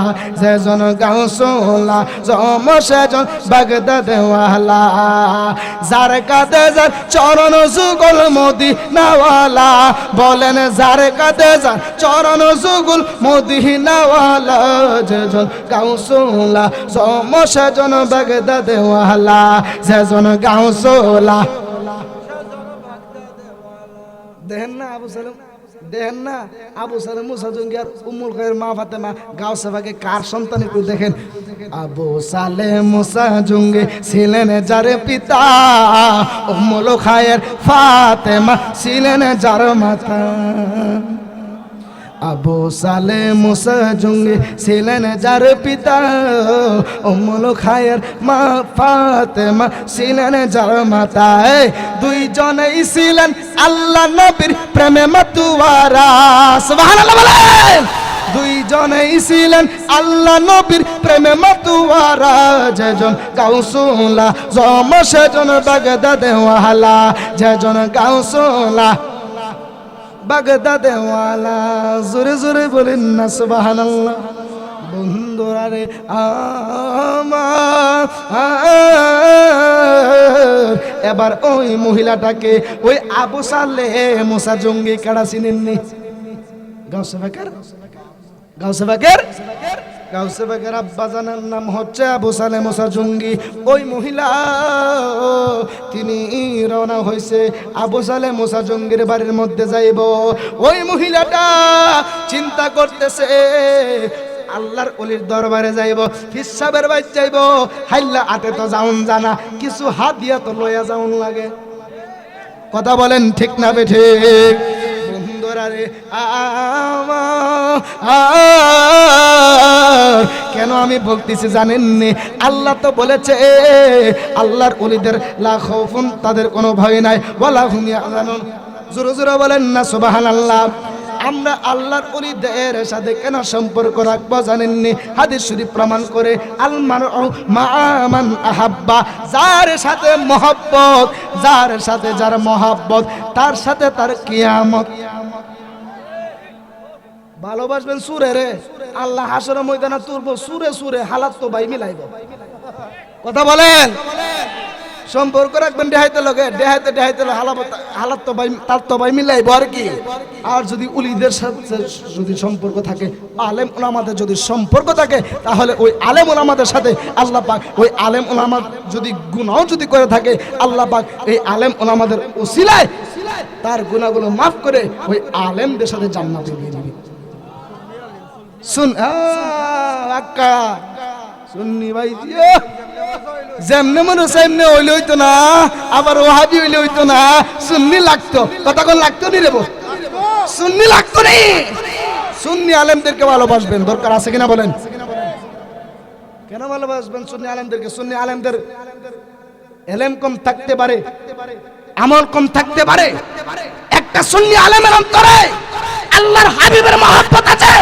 যেজন গাউসুল্লাহ সেজন বাগদাদেওয়ালা, যার কাঁধে যার চরণ যুগল মদিনাওয়ালা, বলেন যার কাঁধে যার চরণ যুগল মদিনাওয়ালা, যেজন গাউসুল্লাহ সেজন বাগদাদেওয়ালা, যেজন গাউসুল্লাহ। দেখেন না আবু সালেম, দেখেন না আবু সালেম মুসা জঙ্গি আর উম্মুল খায়ের মা ফাতেমা গাউসে বাগে কার সন্তান? একটু দেখেন। আবু সালেম মুসা জঙ্গি ছিলেন যার পিতা, উম্মুল খায়ের ফাতেমা ছিলেন যার মাতা। আবু সালেহ মুসা জঙ্গি ছিলেন যার পিতা, উম্মুল খায়ের মা ফাতেমা ছিলেন যার মাতা। দুইজনেই ছিলেন আল্লাহ নবীর প্রেমে মাতুয়ারা। সুবহানাল্লাহ বলেন। দুইজনেই ছিলেন আল্লাহ নবীর প্রেমে মাতুয়ারা, যেজন গাউসুল্লাহ সেজন বাগদাদেওয়ালা, যেজন গাউসুল্লাহ বাগদাদেওয়ালা। জোরে জোরে বলেন না সুবহানাল্লাহ। বন্ধুরা রে আমার, এবার ওই মহিলাটাকে ওই আবু সালেহ মুসা জঙ্গি কারা চিনেননি? গাউসে বাকের, গাউসে বাকের, গাউসে বাকের আব্বা জানার নাম হচ্ছে আবু সালেহ মুসা জঙ্গি। ওই মহিলা তিনি রওনা হয়েছে আবু সালেহ মুসা জঙ্গির বাড়ির মধ্যে যাইব। ওই মহিলাটা চিন্তা করতেছে আল্লাহর ওলির দরবারে যাইব, হিসাবের বাইর যাইব, হাইল্লা আতে তো যাউন জানা, কিছু হাদিয়া তো লইয়া যাউন লাগে। কথা বলেন ঠিক না বেঠিক? বন্ধুরা রে কেন আমি বলতেছি জানেননি? আল্লাহ তো বলেছে আল্লাহর ওলিদের লা খাউফুন, তাদের কোনো ভয় নাই, ওয়ালা হুম ইয়াহজানুন। জোরে জোরে বলেন না সুবহানাল্লাহ। আমরা আল্লাহর ওলিদের সাথে কেন সম্পর্ক রাখবো জানেননি? হাদিস শরীফ প্রমাণ করে আল মারউ মা মান আহাব্বা, যার সাথে মহব্বত, যার সাথে যার মহব্বত তার সাথে তার কিয়ামত। ভালোবাসবেন সুরে রে, আল্লাহ হাসরের ময়দানে তুলবো সুরে সুরে, হালাত তো ভাই মিলাইব। কথা বলেন, সম্পর্ক রাখবেন দেহাইতে লগে, দেহাইতে দেহাইতে হালাত তো ভাই, তার তো ভাই মিলাইব আর কি। আর যদি উলিদের সাথে যদি সম্পর্ক থাকে, আলেম ওলামাদের যদি সম্পর্ক থাকে, তাহলে ওই আলেম ওলামাদের সাথে আল্লাহ পাক, ওই আলেম ওলামা যদি গুনাহ যদি করে থাকে, আল্লাহ পাক এই আলেম ওলামাদের উসিলায় তার গুনাহগুলো মাফ করে ওই আলেমদের সাথে জান্নাতে দিয়ে দিবে। শুন আক্কা সুন্নি ভাই, যেমনে মনে সেমনে হইলে হইতো না, আবার ওহাবি হইলে হইতো না, সুন্নি লাগতো। কথা কোন লাগতো নি রে? সুন্নি লাগতো নি। সুন্নি আলেমদেরকে ভালোবাসবেন, দরকার আছে কিনা বলেন? কেন ভালোবাসবেন সুন্নি আলেমদেরকে? সুন্নি আলেমদের এলেম কম থাকতে পারে, আমল কম থাকতে পারে, একটা সুন্নি আলেমের অন্তরে আল্লাহর হাবিবের মহব্বত আছে,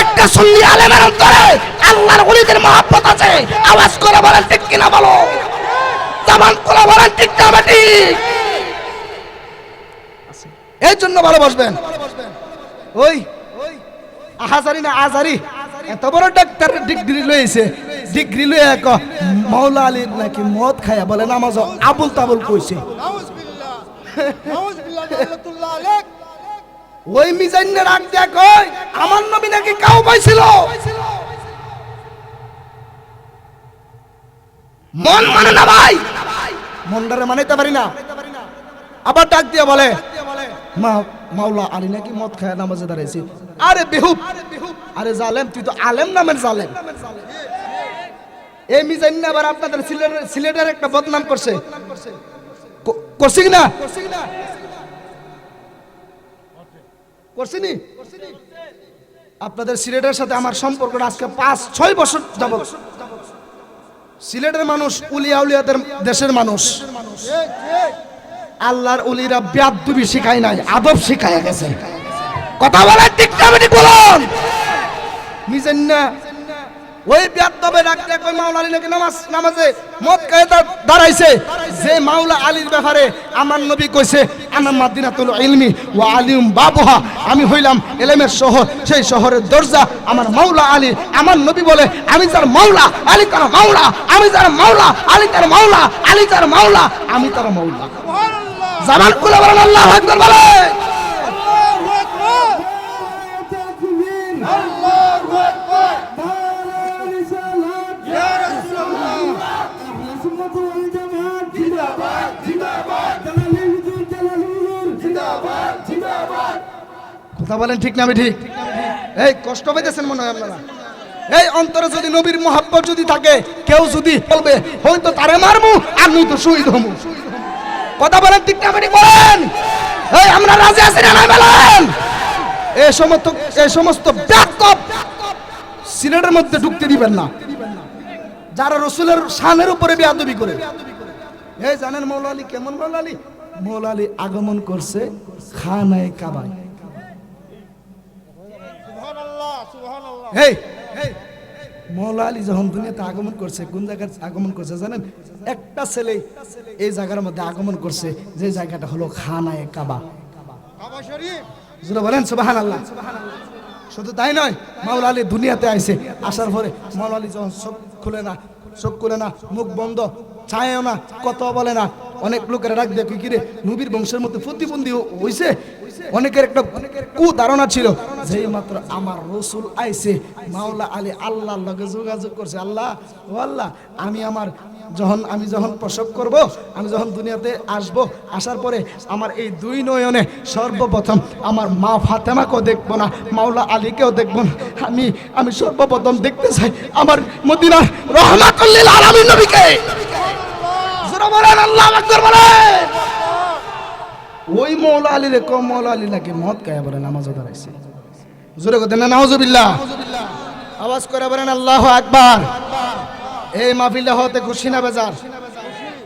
একটা সুন্নি আলেমের অন্তরে আল্লাহর ওলিদের মহব্বত আছে। আওয়াজ করে বলেন ঠিক কিনা বলো, জবান করে বলেন ঠিক না ঠিক? এই জন্য ভালোবাসবেন। ওই আহাজারি না আজারি এত বড় ডাক্তার ডিগ্রি লইছে, ডিগ্রি লইয়া এক মাওলা আলীর নাকি মদ খায়া বলে নামাজ আবুল তাবুল কইছে। ওই মিজাইনের রাগ দিয়া কই আমার নবী নাকি কাউ পাইছিল। মন মানে না ভাই, মনটারে মানাইতে পারি না। আবার ডাক দিয়া বলে মাওলা আলী নাকি মদ খায় নামাজে দাঁড়াইছে। আরে বেহুব, আরে জালেম, তুই তো আলেম নামের জালেম। এই মিজাইন আবার আপনাদের সিলেটের একটা বদনাম করছে, করছি না? করছিনি? আপনাদের সিলেটের সাথে আমার সম্পর্কটা আজকে 5-6 বছর যাবত। সিলেটের মানুষ উলিয়া উলিয়াদের দেশের মানুষ, আল্লাহর উলিরা বেয়াদবি শিখায় নাই, আদব শিখায় গেছে। কথা বলে ঠিক না ঠিক বলুন? মিজান্না ওই বেয়াদবে ডাকতে কই মাওলা আলী নাকি নামাজে মদ খায় দাঁড়াইছে। যে মাওলা আলীর ব্যাপারে আমার নবী কইছে আনা মাদিনাতুল ইলমি ওয়া আলিম বাবুহা, আমি হইলাম ইলমের শহর, সেই শহরের দরজা আমার মাওলা আলী। আমার নবী বলে আমি যার মাওলা আলী তার মাওলা, আমি যার মাওলা আলী তার মাওলা, আলী তার মাওলা আমি তার মাওলা। সুবহানাল্লাহ, জামান খুলে বলেন আল্লাহু আকবার বলে। আল্লাহু আকবার, আল্লাহু আকবার, কথা বলেন ঠিক না ঠিক? এই কষ্ট পাইতেছেন মনে হয় আপনারা? এই অন্তরে যদি নবীর মহব্বত যদি থাকে, কেউ যদি বলবে হয়তো তারে মারমু আর নয়তো শহীদ হমু। কথা বলেন ঠিক না ঠিক বলেন? এই আমরা রাজি আছি না বলেন? এই সমস্ত ব্যাকআপ সিলেটের মধ্যে ঢুকতে দিবেন না, যারা রসুলের শানের উপরে বেয়াদবি করে। এই জানেন মাওলা আলী কেমন? মাওলা আলী, মাওলা আলী আগমন করছে খানায়ে কাবায়। সুবহানাল্লাহ, সুবহানাল্লাহ। এই মাওলা আলী যখন দুনিয়াতে আগমন করছে, কোন জায়গায় আগমন করছে জানেন? একটা ছেলে এই জায়গার মধ্যে আগমন করছে, যে জায়গাটা হলো খানায়ে কাবা, কাবা শরীফ। যারা বলেন সুবহানাল্লাহ। শুধু তাই নয়, মাওলা আলী দুনিয়াতে আইছে, আসার পরে মাওলা আলী যখন চোখ খুলে না, মুখ বন্ধ, চায়ও না, কথা বলে না। অনেক লোকের ডাক দেখি কিরে নবীর বংশের মধ্যে প্রতিবন্ধী হইছে। অনেকের একটা ধারণা ছিল যে মাত্র আমার রসুল আইছে, মাওলা আলী আল্লাহর লগে যোগাযোগ করছে। আল্লাহ ও আল্লাহ, আমি যখন প্রসব করব, আমি যখন দুনিয়াতে আসব, আসার পরে আমার এই দুই নয়নে সর্বপ্রথম আমার মা ফাতেমাকেও দেখবো না, মাওলা আলীকেও দেখবো না। আমি সর্বপ্রথম দেখতে চাই আমার মদিনার রহমাতুল লিল আলামিন নবীকে। জোরে বলেন আল্লাহু আকবার বলেন। ওই মাওলা আলী রে কম, মাওলা আলী নাকি মদ খায় বলে নামাজে দাঁড়াইছে। জোরে কথা না, নাউজুবিল্লাহ। আওয়াজ করে বলেন আল্লাহু আকবার। এই মাহফিলটা হতে খুশি না বেজার?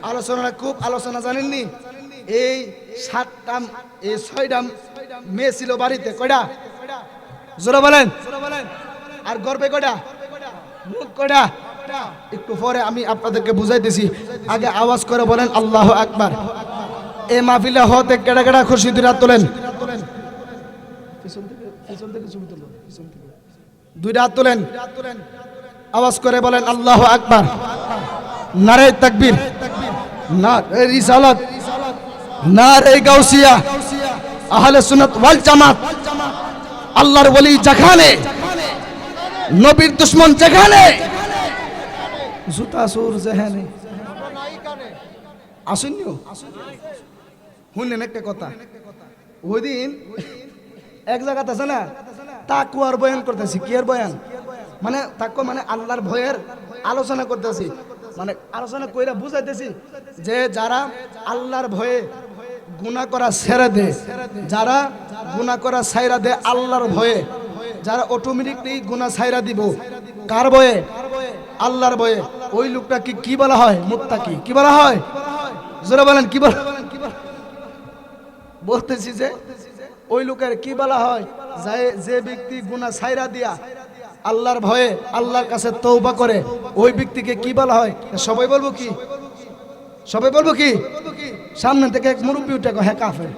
আলোচনা খুব আলোচনা জানেননি? এই 6টা মেয়ে ছিল বাড়িতে। কয়টা? জোরে বলেন। আর গর্বে কয়টা? মুখ কয়টা? একটু পরে আমি আপনাদেরকে বুঝাইতেছি, আগে আওয়াজ করে বলেন আল্লাহু আকবার। এই মাহফিলে হতে কেডা কেডা খুশি দুই হাত তোলেন, দুই হাত তোলেন, আওয়াজ করে বলেন আল্লাহু আকবার। নারে তাকবীর, নারে রিসালাত, নারে গাউসিয়া, আহলে সুন্নাত ওয়াল জামাত। আল্লাহর ওলি যেখানে, নবীর দুশমন যেখানে, জুতা সুর যেখানে আসুননিও। শুনলেন একটা কথা, ওই দিন এক জায়গাতে আছে না, তাকওয়ার বয়ান করতেছি। কি এর বয়ান? মানে তাকওয়া মানে আল্লাহর ভয়ের আলোচনা করতেছি, মানে আলোচনা কইরা বুঝাইতেছি যে যারা আল্লাহর ভয়ে গুনাহ করা ছেড়ে দে, যারা গুনাহ করা ছাইরা দে আল্লাহর ভয়ে, যারা অটোমেটিকলি গুনাহ ছাইরা দিব কার ভয়ে? আল্লাহর ভয়ে। ওই লোকটাকে কি বলা হয়? মুত্তাকি। কি বলা হয়? জোরে বলেন কি বলা? বলতেছি যে ওই লোকের কি বলা হয়? যে ব্যক্তি গুনাহ ছাইরা দিয়া আল্লাহর ভয়ে আল্লাহর কাছে তওবা করে, ওই ব্যক্তিকে কি বলা হয়? সবাই বলবো কি? সবাই বলবো কি? সামনে থেকে এক মুরব্বি উঠে কয় হ্যাঁ কাফের।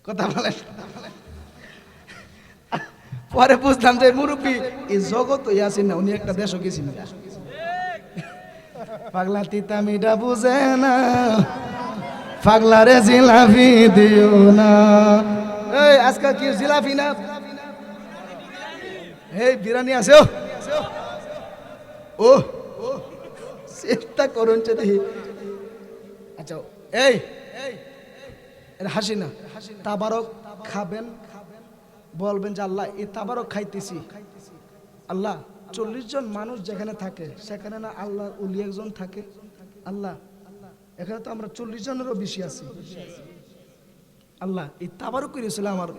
কথা বলেন। পরে বুঝলাম যে মুরব্বি এই জগৎ আছেন না, উনি একটা দেশও গেছেন। পাগলা তিতা মিঠা বুঝে না, পাগলা রে জিলাপি দিও না। এই আজকাল কি জিলাপি না, এই বিরিয়ানি আছে। ও চিন্তা করুন দেখি। আচ্ছা এই হাসি না, তাবারক খাবেন, বলবেন যে আল্লাহ এই তাবারক খাইতেছি। আল্লাহ 40 জন মানুষ যেখানে থাকে সেখানে না আল্লাহ ওলি একজন থাকে? আল্লাহ এখানে তো আমরা 40 জনেরও বেশি আছি। আল্লাহ এই তাবারক করেছিল আমার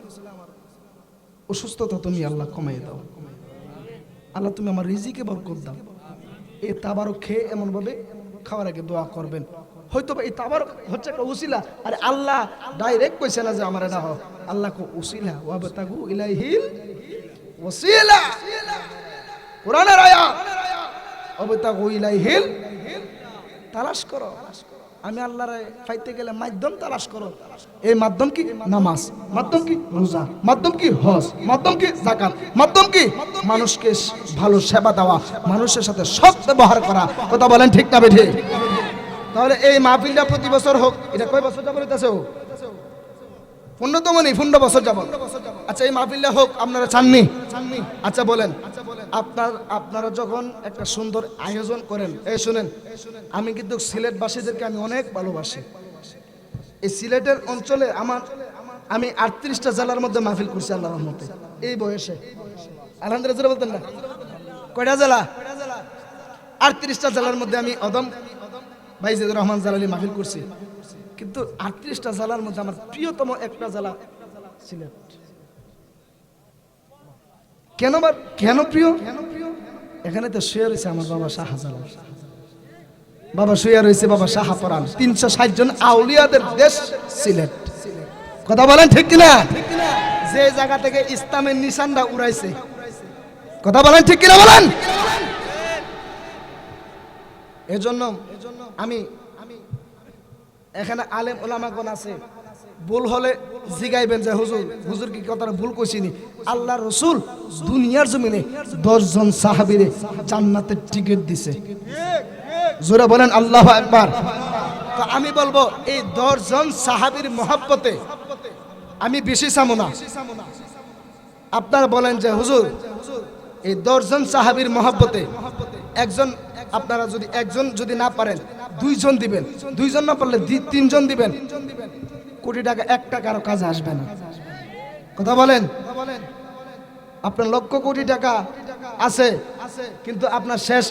অসুস্থতা, তুমি আল্লাহ কমাই দাও। আল্লাহ তুমি আমার রিজিকে বরকত দাও। এই তাবারক খেয়ে এমন ভাবে খাওয়ার আগে দোয়া করবেন। হয়তো এই তাবারক হচ্ছে একটা উসিলা, আর আল্লাহ ডাইরেক্ট কইছে না যে আমার এটা হোক। আল্লাহ কো উসিলা ওয়াবতাগু ইলাইহিল ওয়াসিলা, কোরআনের আয়াত। ওয়াবতাগু ইলাইহিল, তালাশ করো। আমি আল্লাহরে পাইতে গেলে মাধ্যম তালাশ করো। এই মাধ্যম কি? নামাজ। মাধ্যম কি? রোজা। মাধ্যম কি? হজ। মাধ্যম কি? যাকাত। মাধ্যম কি? মানুষকে ভালো সেবা দেওয়া, মানুষের সাথে সৎ ব্যবহার করা। কথা বলেন ঠিক না বেঠিক? তাহলে এই মাহফিলটা প্রতি বছর হোক। এটা কয় বছর যাবত হইতাছে? 15তম নেই, 15 বছর যাবত। আচ্ছা এই মাহফিলটা হোক, আপনারা চাননি? আচ্ছা বলেন, আপনারা যখন একটা সুন্দর আয়োজন করেন, এই শুনেন, আমি কিন্তু সিলেটবাসীদেরকে আমি অনেক ভালোবাসি। এই সিলেটের অঞ্চলে আমি 38টা জেলার মধ্যে মাহফিল করছি আল্লাহর রহমতে এই বয়সে। আলহামদুলিল্লাহ বলতেন না? কয়টা জেলা? 38টা জেলার মধ্যে আমি অদম বাইজিদুর রহমান জালালি মাহফিল করছি। কিন্তু 38টা জেলার মধ্যে আমার প্রিয়তম একটা জেলা সিলেট। কেন প্রিয়? এখানে তো শুয়ে রয়েছে আমার বাবা শাহজালাল, বাবা শুয়ে রয়েছে বাবা শাহপরান। 360 জন আউলিয়াদের দেশ সিলেট। কথা বলেন ঠিক কিনা? যে জায়গা থেকে ইসলামের নিশানটা উড়াইছে। কথা বলেন ঠিক কিনা? বলেন। এজন্য আমি এখানে আলেম ওলামাগণ আছে, ভুল হলে জিগাইবেন যে হুজুর কি কথাটা ভুল কইছিনি। আল্লাহ রসুল দুনিয়ার জমিনে 10 জন সাহাবীরে জান্নাতের টিকিট দিছে। জোরে বলেন আল্লাহু আকবার। তো আমি বলবো এই 10 জন সাহাবীর মহব্বতে আমি বেশি চামো না। আপনারা বলেন যে হুজুর এই 10 জন সাহাবীর মহব্বতে একজন, আপনারা যদি একজন যদি না পারেন 2 জন দিবেন, 2 জন না পারলে 3 জন দিবেন। কোটি টাকা 1 টাকারও কাজে আসবে না। কথা বলেন। আপনার লক্ষ কোটি টাকা আছে, কিন্তু আপনার শেষ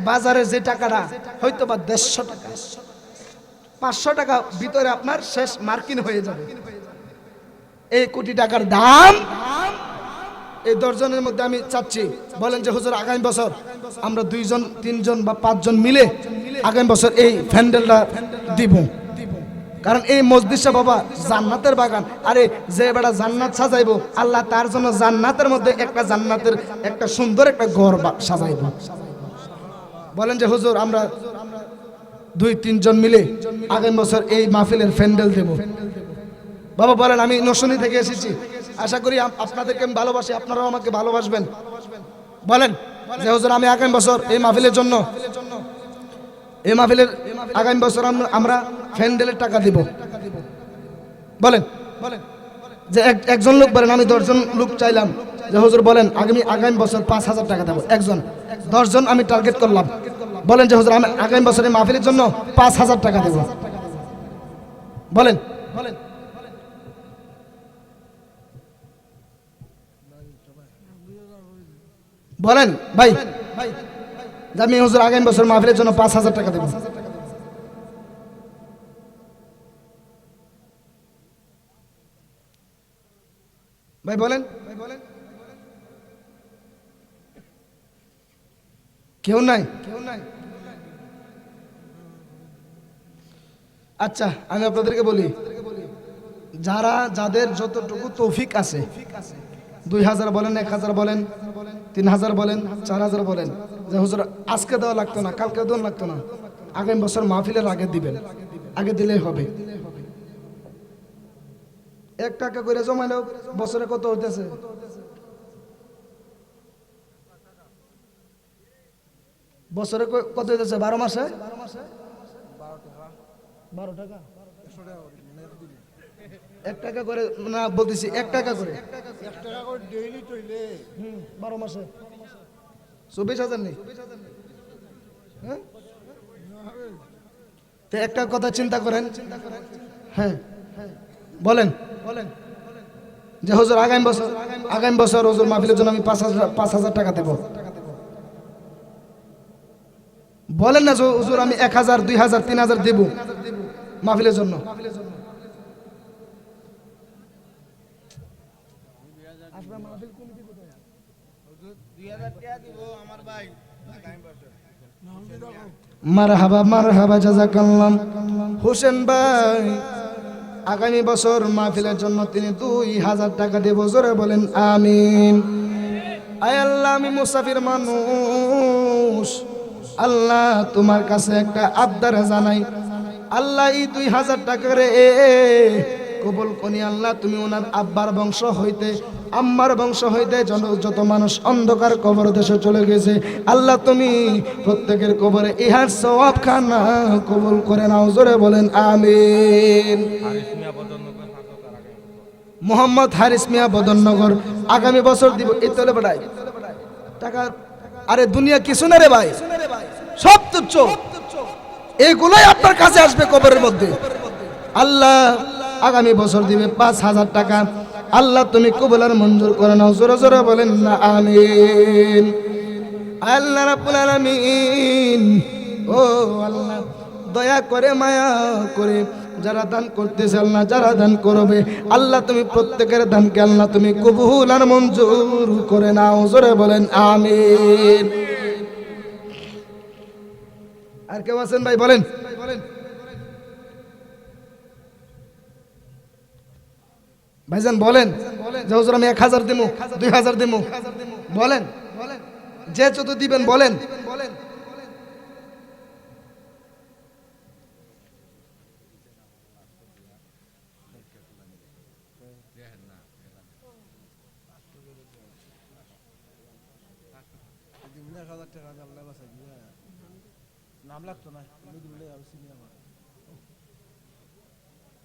বাজারের যে টাকাটা হয়তো বা 150 টাকা, 500 টাকা ভিতরে আপনার শেষ মার্কিন হয়ে যাবে। এই কোটি টাকার দাম এই 10 জনের মধ্যে আমি চাচ্ছি, বলেন যে হুজুর আগামী বছর আমরা 2 জন 3 জন বা 5 জন মিলে আগামী বছর এই প্যান্ডেলটা দিব। কারণ এই মসজিদটা বাবা জান্নাতের বাগান। আরে যে বেটা জান্নাত সাজাইবো আল্লাহ তার জন্য জান্নাতের মধ্যে একটা জান্নাতের একটা সুন্দর একটা ঘর সাজাইবো। বলেন যে হুজুর আমরা 2-3 জন মিলে আগামী বছর এই মাহফিলের প্যান্ডেল দেব। বাবা বলেন আমি নরসিংদী থেকে এসেছি, আশা করি আপনাদেরকে আমি ভালোবাসি, আপনারাও আমাকে ভালোবাসবেন। বলেন যে হুজুর আমি আগামী বছর এই মাহফিলের জন্য আগামী বছর আমরা প্যান্ডেলের টাকা দিব। বলেন যে একজন লোক বলেন আমি 10 জন লোক চাইলাম যে হুজুর বলেন আগামী বছর 5,000 টাকা দেবো। একজন 10 জন আমি টার্গেট করলাম, বলেন যে হুজুর আমি আগামী বছরের মাহফিলের জন্য 5,000 টাকা দেব। বলেন বলেন ভাই যে আমি হুজুর আগামী বছর মাহফিলের জন্য 5,000 টাকা দেব। ভাই বলেন কেউ নাই? আচ্ছা আমি আপনাদেরকে বলি, যাদের যতটুকু তৌফিক আছে 2,000 বলেন, 1,000 বলেন, 3,000 বলেন, 4,000 বলেন, যে হুজুর আজকে দেওয়া লাগতো না, কালকে দেওয়া লাগতো না, আগামী বছর মাহফিলের আগে দিবেন, আগে দিলেই হবে। 1 টাকা করে জমাইলেও বছরে কত হইতেছে? বছরে কত হইতেছে? 12 মাসে 12 টাকা 1 টাকা করে না বলতেছি, 1 টাকা করে 12 মাসে 24,000 নেই। হ্যাঁ তো একটা কথা চিন্তা করেন। হ্যাঁ বলেন যে হুজুর আগামী বছর হুজুর মাহফিলের জন্য আমি 5,000 টাকা দেব। বলেন না হুজুর আমি 1,000, 2,000, 3,000 দেব মাহফিলের জন্য। মারহাবা জাযাকাল্লাহ। হোসেন ভাই আগামী বছর মাহফিলের জন্য তিনি 2,000 টাকা দেব। জোরে বলেন আমিন। আয় আল্লাহ আমি মুসাফির মানুষ, আল্লাহ তোমার কাছে একটা আবদার জানাই, আল্লাহ এই 2,000 টাকা রে কবুল করি আল্লাহ। তুমি ওনার আব্বার বংশ হইতে আম্মার বংশ হইতে যত মানুষ অন্ধকার কবর দেশে চলে গেছে আল্লাহ তুমি প্রত্যেকের কবরে ইহার সওয়াব খানা কবুল করে নাও। জোরে বলেন আমিন। মোহাম্মদ হারিস মিয়া বদননগর আগামী বছর দিব। এই তোলে বেড়াই টাকা, আরে দুনিয়া কিছু না রে ভাই, সব তুচ্ছ, এইগুলাই আপনার কাছে আসবে কবরের মধ্যে। আল্লাহ আগামী বছর দিবে 5,000 টাকা, আল্লাহ তুমি কবুল আর মঞ্জুর করে নাও। জোরে জোরে বলেন না আমিন। আল্লাহ রাব্বুল আলামিন ও আল্লাহ দয়া করে মায়া করে যারা দান করতেছে আল্লাহ, যারা দান করবে আল্লাহ তুমি প্রত্যেকের দানকে আল্লাহ তুমি কবুল আর মঞ্জুর করে নাও। জোরে বলেন আমিন। আর কেউ আছেন ভাই? বলেন ভাইজান, বলেন যে হুজুর আমি 1,000 দেবো, 2,000 দেবো। বলেন যে যত দিবেন বলেন।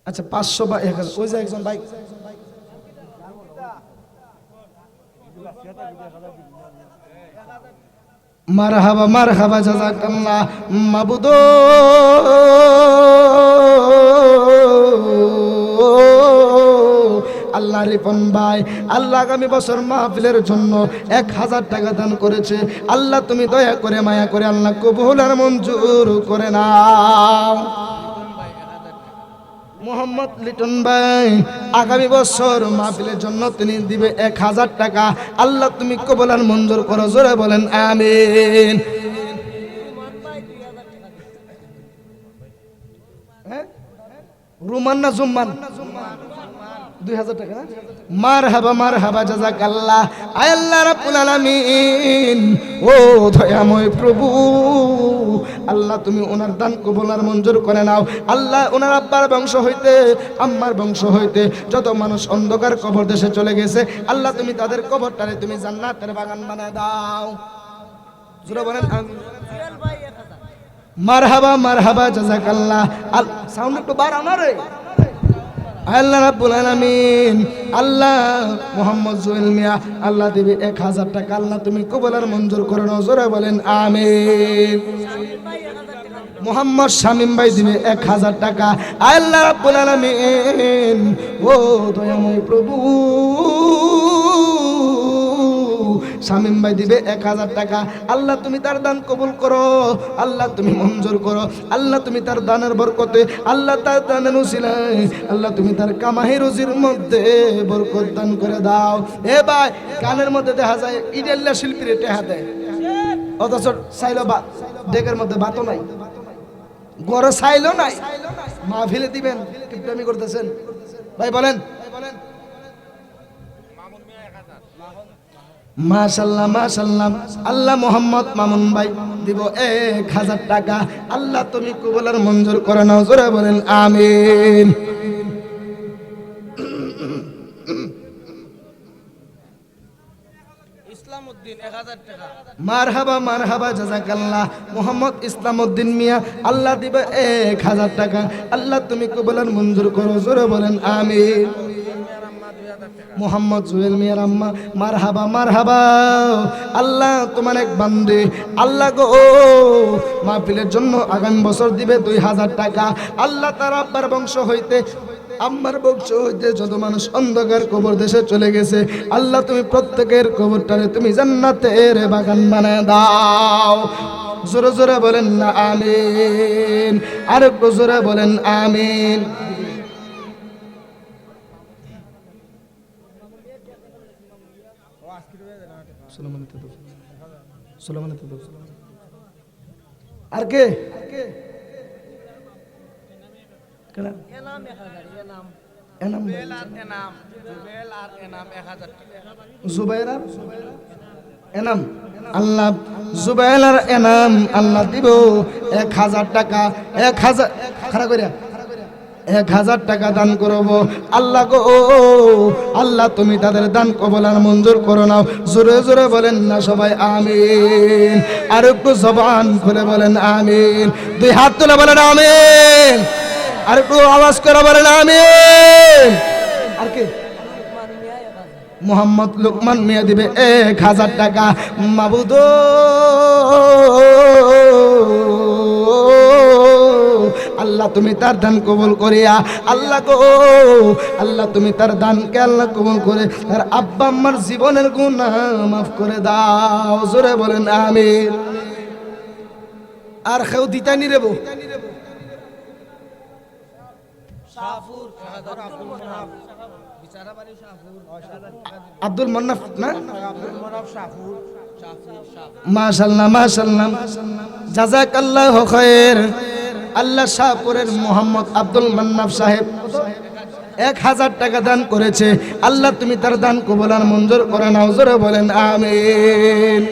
আচ্ছা 500 বা 1,000 ওই যে একজন ভাই মারহাবা জাযাকাল্লাহ। মাবুদ আল্লাহ রিপন ভাই আল্লাহ আগামী বছর মাহফিলের জন্য 1,000 টাকা দান করেছে। আল্লাহ তুমি দয়া করে মায়া করে আল্লাহ কবুল আর মঞ্জুর করে নাও। মোহাম্মদ লিটন ভাই আগামী বছর মাহফিলের জন্য তিনি দিবে 1,000 টাকা, আল্লাহ তুমি কবুল আর মঞ্জুর করো। জোরে বলেন আমিন। রুমান না জুম্মান? 2000 টাকা না? মারহাবা জাযাকাল্লাহ। আয় আল্লাহ রাব্বুল আলামিন, ও দয়াময় প্রভু, আল্লাহ তুমি ওনার দান কবুল আর মঞ্জুর করে নাও। আল্লাহ ওনার আব্বার বংশ হইতে, আম্মার বংশ হইতে যত মানুষ অন্ধকার কবর দেশে চলে গেছে, আল্লাহ তুমি তাদের কবরটারে তুমি জান্নাতের বাগান বানায় দাও। জোরে বলেন আমিন। মারহাবা জাযাকাল্লাহ। সাউন্ড একটু বাড়াও না রে। আল্লাহ রাব্বুল আলামিন, আল্লাহ মোহাম্মদ জুয়েল মিয়া আল্লাহ দেবে 1000 টাকা, আল্লাহ তুমি কবুল আর মঞ্জুর করে নাও। জোরে বলেন আমিন। মোহাম্মদ শামীম ভাই দিবে 1000 টাকা। আল্লাহ রাব্বুল আলামিন, ও দয়াময় প্রভু, শামীম ভাই দিবে 1000 টাকা। আল্লাহ তুমি তার দান কবুল করো, আল্লাহ তুমি মঞ্জুর করো, আল্লাহ তুমি তার দানের বরকতে, আল্লাহ তার দানের উসিলায়, আল্লাহ তুমি তার কামাই রুজির মধ্যে বরকত দান করে দাও। এ ভাই, গানের মধ্যে দেখা যায় ইডেল্লা শিল্পীর টেহা দেয়, অথচ চাইলো বা ডেকের মধ্যে বাতো নাই, গড়ে চাইলো নাই, মাহফিলে দিবেন, কিপটামি করতেছেন ভাই। বলেন মাশাআল্লাহ মাশাআল্লাহ। আল্লাহ মোহাম্মদ মামুন ভাই দিব 1000 টাকা, আল্লাহ তুমি কবুল আর মঞ্জুর করে নাও। জোরে বলেন আমিন। ইসলামউদ্দিন 1000 টাকা। মারহাবা জাযাকাল্লাহ। মোহাম্মদ ইসলামউদ্দিন মিয়া আল্লাহ দিবে 1000 টাকা, আল্লাহ তুমি কবুল আর মঞ্জুর করো। জোরে বলেন আমিন। মোহাম্মদ জুয়েল মিয়ার আম্মা মারহাবা। আল্লাহ তোমার এক বান্দে, আল্লাহ গো মাহফিলের জন্য আগামী বছর দিবে 2000 টাকা। আল্লাহ তার আব্বার বংশ হইতে, আম্মার বংশ হইতে যত মানুষ অন্ধকার কবর দেশে চলে গেছে, আল্লাহ তুমি প্রত্যেকের কবরটারে তুমি জান্নাতের বাগান বানায় দাও। জোরে জোরে বলেন না আমিন। আর একটু জোরে বলেন আমিন। আর কে জুবাইর আর এনাম, আল্লাহ জুবাইর আর এনাম আল্লাহ দিব 1000 টাকা। 1000 খাড়া করিয়া 1000 টাকা দান করব। আল্লাহ গো আল্লাহ তুমি তাদের দান কবুল আর মঞ্জুর করো নাও। জোরে জোরে বলেন না সবাই আমিন। আর একটু জবান খুলে বলেন আমিন। 2 হাত তুলে বলেন আমিন। আর একটু আওয়াজ করে বলেন আমিন। আর কে? মোহাম্মদ লোকমান মিয়া দিবে 1000 টাকা। মাবুদ আল্লাহ তুমি তার দান কবুল করিয়া, আল্লাহ গো আল্লাহ তুমি তার দানকে আল্লাহ কবুল করে তার আব্বা আম্মার জীবনের গুনাহ মাফ করে দাও। জোরে বলেন আমিন। আর কেউ দিতানি রেবো আব্দুল মন্নাফ না? মাশাআল্লাহ মাশাআল্লাহ জাযাকাল্লাহু খায়র। আল্লাহ শাহপুরের মোহাম্মদ আব্দুল মান্নাফ সাহেব 1000 টাকা দান করেছে, আল্লাহ তুমি তার দান কবুল আর মঞ্জুর করে নাও। জোরে বলেন আমিন।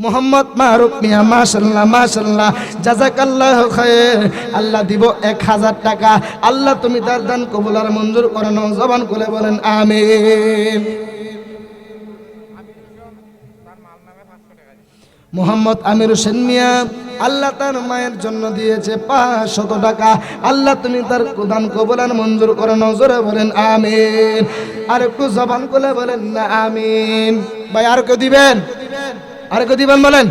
মোহাম্মদ মারুফ মিয়া মাশাআল্লাহ মাশাআল্লাহ জাযাকাল্লাহু খায়র। আল্লাহ দিব 1000 টাকা, আল্লাহ তুমি তার দান কবুল আর মঞ্জুর করে নাও। জবান খুলে বলেন আমিন। মোহাম্মদ আমির হোসেন মিয়া আল্লাহ তার মায়ের জন্য দিয়েছে 500 টাকা, আল্লাহ তুমি তার দান কবুল আর মঞ্জুর করে নাও। জোরে বলেন আমিন। আর একটু জবান খুলে বলেন না আমিন। ভাই আর কেউ দিবেন? আর কেউ দিবেন বলেন?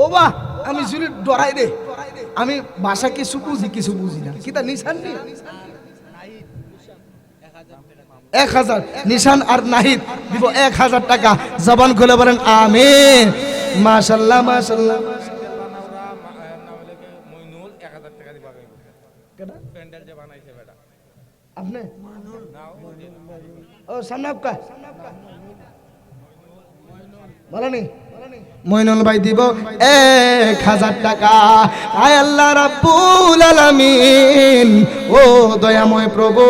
ও বাহ, আমি জুরি ডরাই দে, আমি ভাষা কিছু বুঝি না। কিতা নিশান নি 1000 নিশান আর নাহিদ দিব 1000 টাকা। জবান খুলে বলেন আমিন। মাশাআল্লাহ মাশাআল্লাহ। আপনি ও সামনে আপকা বলেনি মইনুল ভাই দিব 1000 টাকা। আয় আল্লাহ রাব্বুল আলামিন, ও দয়াময় প্রভু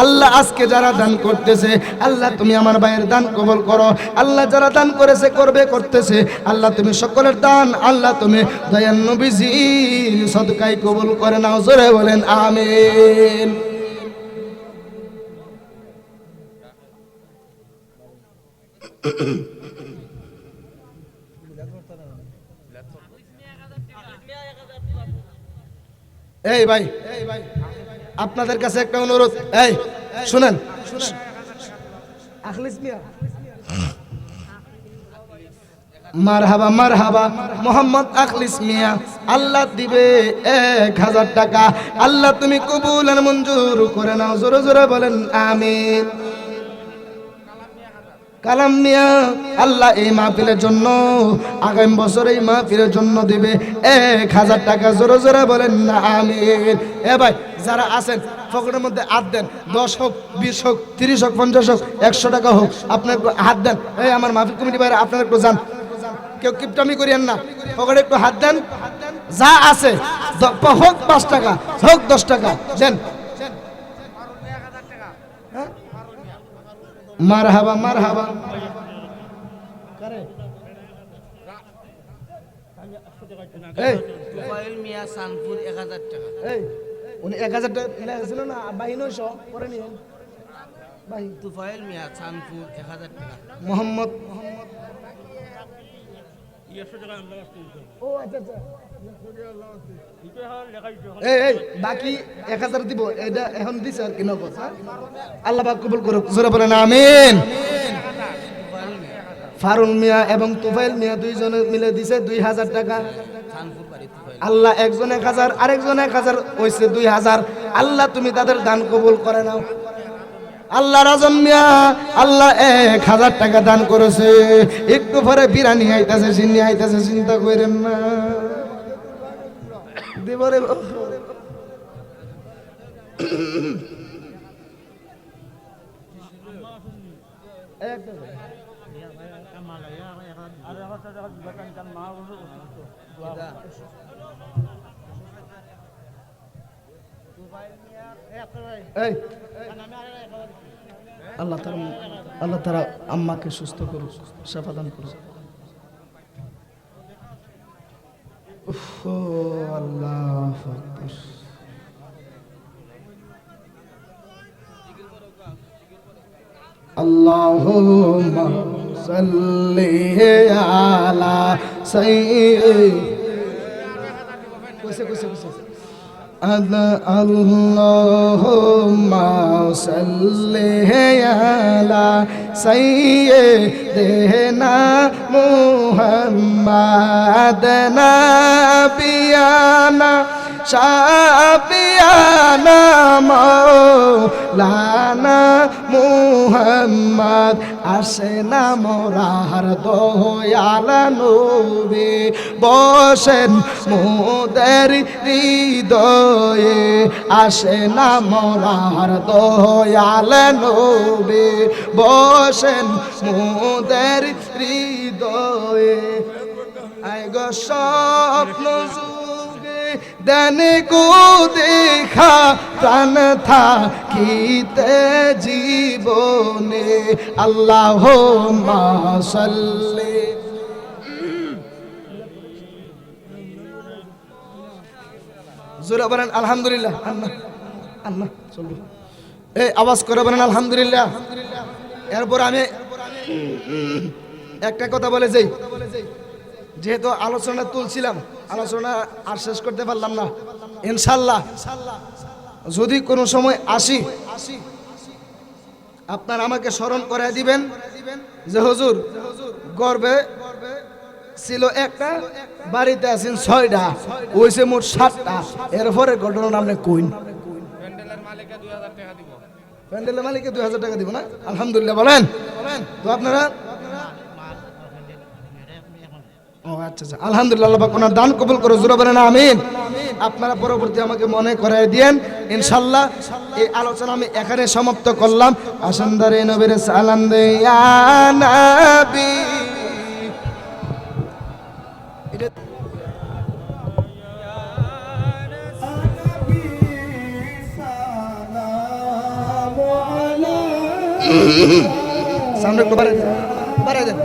আল্লাহ, আজকে যারা দান করতেছে আল্লাহ তুমি আমার ভাইয়ের দান কবুল করো। আল্লাহ যারা দান করেছে করবে করতেছে আল্লাহ তুমি সকলের দান আল্লাহ তুমি দয়ার নবীজির সদকায় কবুল করে নাও। জোরে বলেন আমিন। এই ভাই আপনাদের কাছে একটা অনুরোধ, এই শুনেন, আখলিস মিয়া মারহাবা মারহাবা মোহাম্মদ আখলিস মিয়া, আল্লাহ দিবে 1000 টাকা। আল্লাহ তুমি কবুল আর মঞ্জুর করে নাও। জোরে জোরে বলেন আমিন। কালাম মিয়া আল্লাহ এই মাহফিলের জন্য আগামী বছর এই মাহফিলের জন্য দিবে 1000 টাকা। জোরে জোরে বলেন না আমিন। এ ভাই যারা আছেন পকেটের মধ্যে হাত দেন, 10 হোক 20 হোক 30 হোক 50 হোক 100 টাকা হোক, আপনার হাত দেন। এই আমার মাহফিল কমিটি ভাইরা আপনারা একটু যান, কেউ কিপটামি করিয়েন না, পকেটে একটু হাত দেন। যা আছে হোক 5 টাকা হোক 10 টাকা দেন। মারহাবা মারহাবা। এই তুফাইল মিয়া সানপুর 1000 টাকা। এই উনি 1000 টাকা ছিল না বাহি 900 পরে নিন। বাহি তুফাইল মিয়া সানপুর 1000 টাকা। মোহাম্মদ ও আচ্ছা আচ্ছা। এই বাকি 1000 দিব, এটা এখন দিছে আর কি নগদ। আল্লাহ পাক কবুল করুক। জোরে বলেন আমিন। ফারুল মিয়া এবং তুফাইল মিয়া দুইজনে মিলে দিছে 2000 টাকা। আল্লাহ একজন 1000 আরেকজন 1000 হইছে 2000। আল্লাহ তুমি তাদের দান কবুল করে নাও। আল্লাহ রাজন মিয়া আল্লাহ 1000 টাকা দান করেছে। একটু পরে বিরানি আইতাছে সিন্নি আইতাছে, চিন্তা করেন না দেবরে। আল্লাহ তারা আম্মাকে সুস্থ করুক, শাফা দান করুক। আল্লাহ আল্লাহুম্মা সাল্লি আলা সাইয়্যিদিনা আল্লাহুম্মা সাল্লি আলা সাইয়্যিদিনা মুহাম্মাদ নাবিয়ানা শাফিয়ানা মাওলানা মুহাম্মদ আসেনা মোরার দয়াল নবী বসেন মোদের হৃদয়ে আসেনা মোরার দয়াল নবী বসেন মোদের হৃদয়ে আয় গো স্বপ্ন দেন কো দেখা প্রাণ থাকিতে জীবনে আল্লাহুম্মা সাল্লি। জোরে বলেন আলহামদুলিল্লাহ। আল্লাহ আল্লাহ চলবে, এই আওয়াজ করে বলেন আলহামদুলিল্লাহ। এরপর আমি একটা কথা বলে যাই, যেহেতু আলোচনা তুলছিলাম, আলোচনা আর শেষ করতে পারলাম না। ইনশাল্লাহ যদি কোনো সময় আসি আপনার আমাকে স্মরণ করে দিবেন যে হুজুর গর্বে ছিল একটা, বাড়িতে আছেন 6টা, হইছে মোট 7টা। এরপরে ঘটনা আপনি কইন। প্যান্ডেলের মালিককে 2000 টাকা দিব না? আলহামদুলিল্লাহ বলেন। তো আপনারা ও আচ্ছা আচ্ছা, আলহামদুলিল্লাহ, আল্লাহ পাক ওনার দান কবুল করে, জোরে বলেন আমিন। আপনারা পরবর্তী আমাকে মনে করায় দিয়েন ইনশাল্লাহ। এই আলোচনা আমি এখানে সমাপ্ত করলাম। আসন্দারে নবীর সালাম দে ইয়া নবী। সামনে একটু বাড়াই দেন, বাড়াই দেন।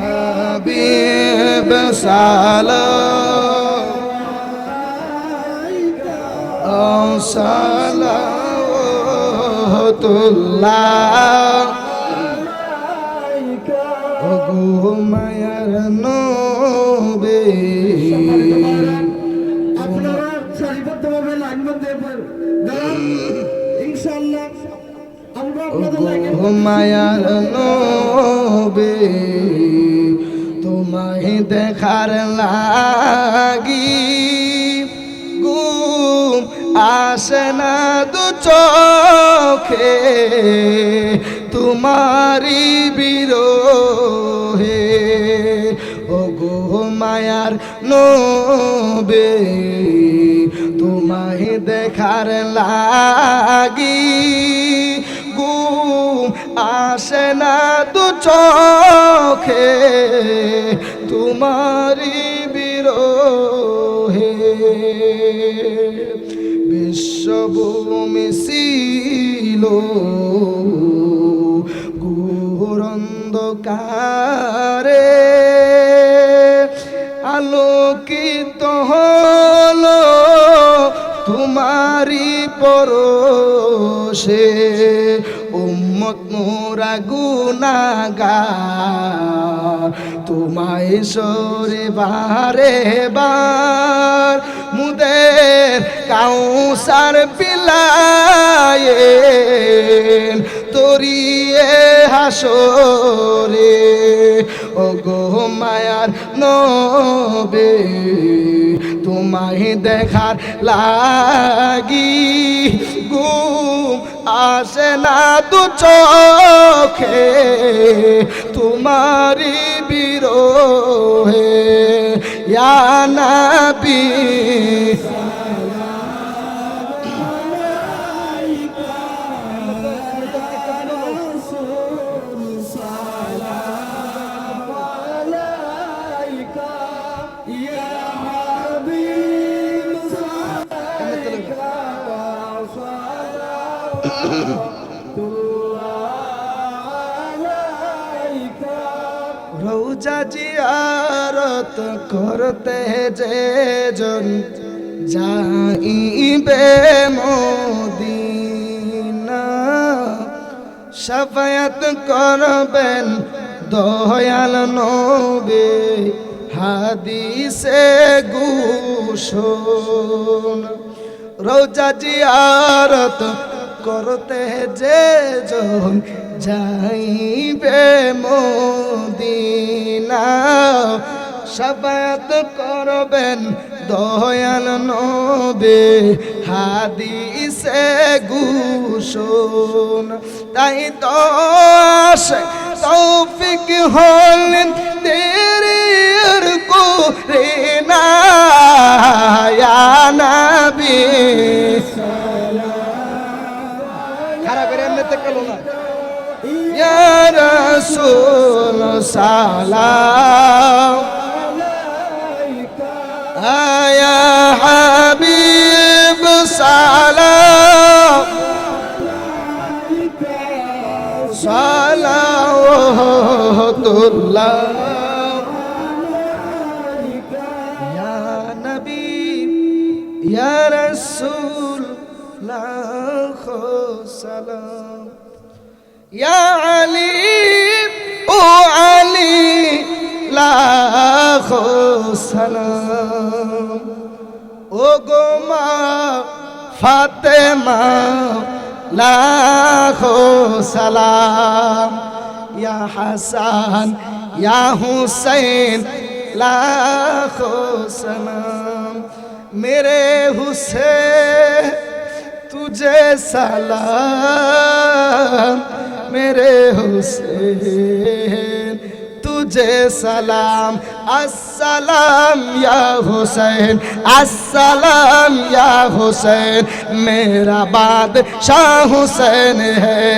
হাবিব সালাম সালাওয়াতুল্লাহ ওগো মায়ার নবী। আপনারা সারিবদ্ধভাবে লাইনবদ্ধ হয়ে ইনশাআল্লাহ আমরা আপনাদের লাইনে ওগো মায়ার নবী, তোমায় দেখার লাগি ঘুম আসে না দু চোখে, তোমারি বিরহে ওগো মায়ার নবী, তোমায় দেখার লাগি ঘুম আসে না দু চোখে, তোমারি বিরহে বিশ্বভূমি ছিল ঘোর অন্ধকারে, আলোকিত হলো তোমারি পরশে, উম্মত মোরা গুনাহগার তোমায় সরে বারে বার, মুদের কাউসার বিলায়েন তরিয়ে হাসরে ওগো মায়ার নবী, তোমায় দেখার লাগি ঘুম আসে না দু চোখে, তোমারি বিরহে ইয়া নবী। রোজা জিয়ারত করতে যে জন যাইবে মদিনা, শাফায়াত করবেন দয়াল নবী হাদিসে ঘোষণ। রোজা জিয়ারত করতে যে জন যাইবে মদিনা, শাফায়াত করবেন দয়াল নবী হাদিসে ঘোষণ। তাই তো তৌফিক হলেন তেরির করে না ইয়া নবী। খারাপ করে এমনিতে গেলো না। ইয়া রাসূল সালাম ইয়া হাবিব সালাম সালাওয়াতুল্লাহ ইয়া নবী ইয়া রাসূল লাখো সালাম ইয়া আলী ও আলী লাখো সালাম ও গো মা ফাতেমা লাখো সালাম ইয়া হাসান ইয়া হুসैन লাখো সালাম मेरे हुसैन तुझे सलाम मेरे हुसैन तुझे सलाम अस्सलाम या हुसैन अस्सलाम या हुसैन मेरा बादशाह हुसैन है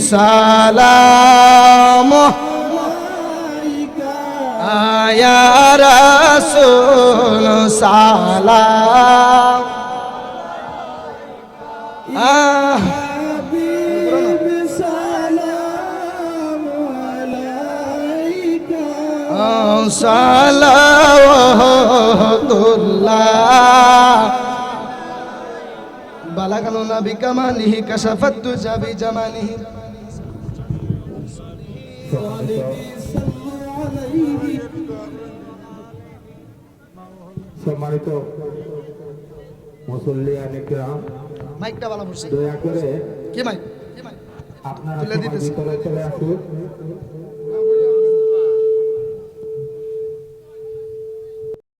सलाम आया रसूल सलाम सलावतुल्लाह बलगना बिकमालिही कशफत तुजा बिजमालिही সম্মানিত মুসল্লিয়ানে কিরাম, মাইকটা ভালো বলছি দয়া করে কি মাইক আপনারা তুলে সবাই দিতেছি। ভিতরে চলে আসুন।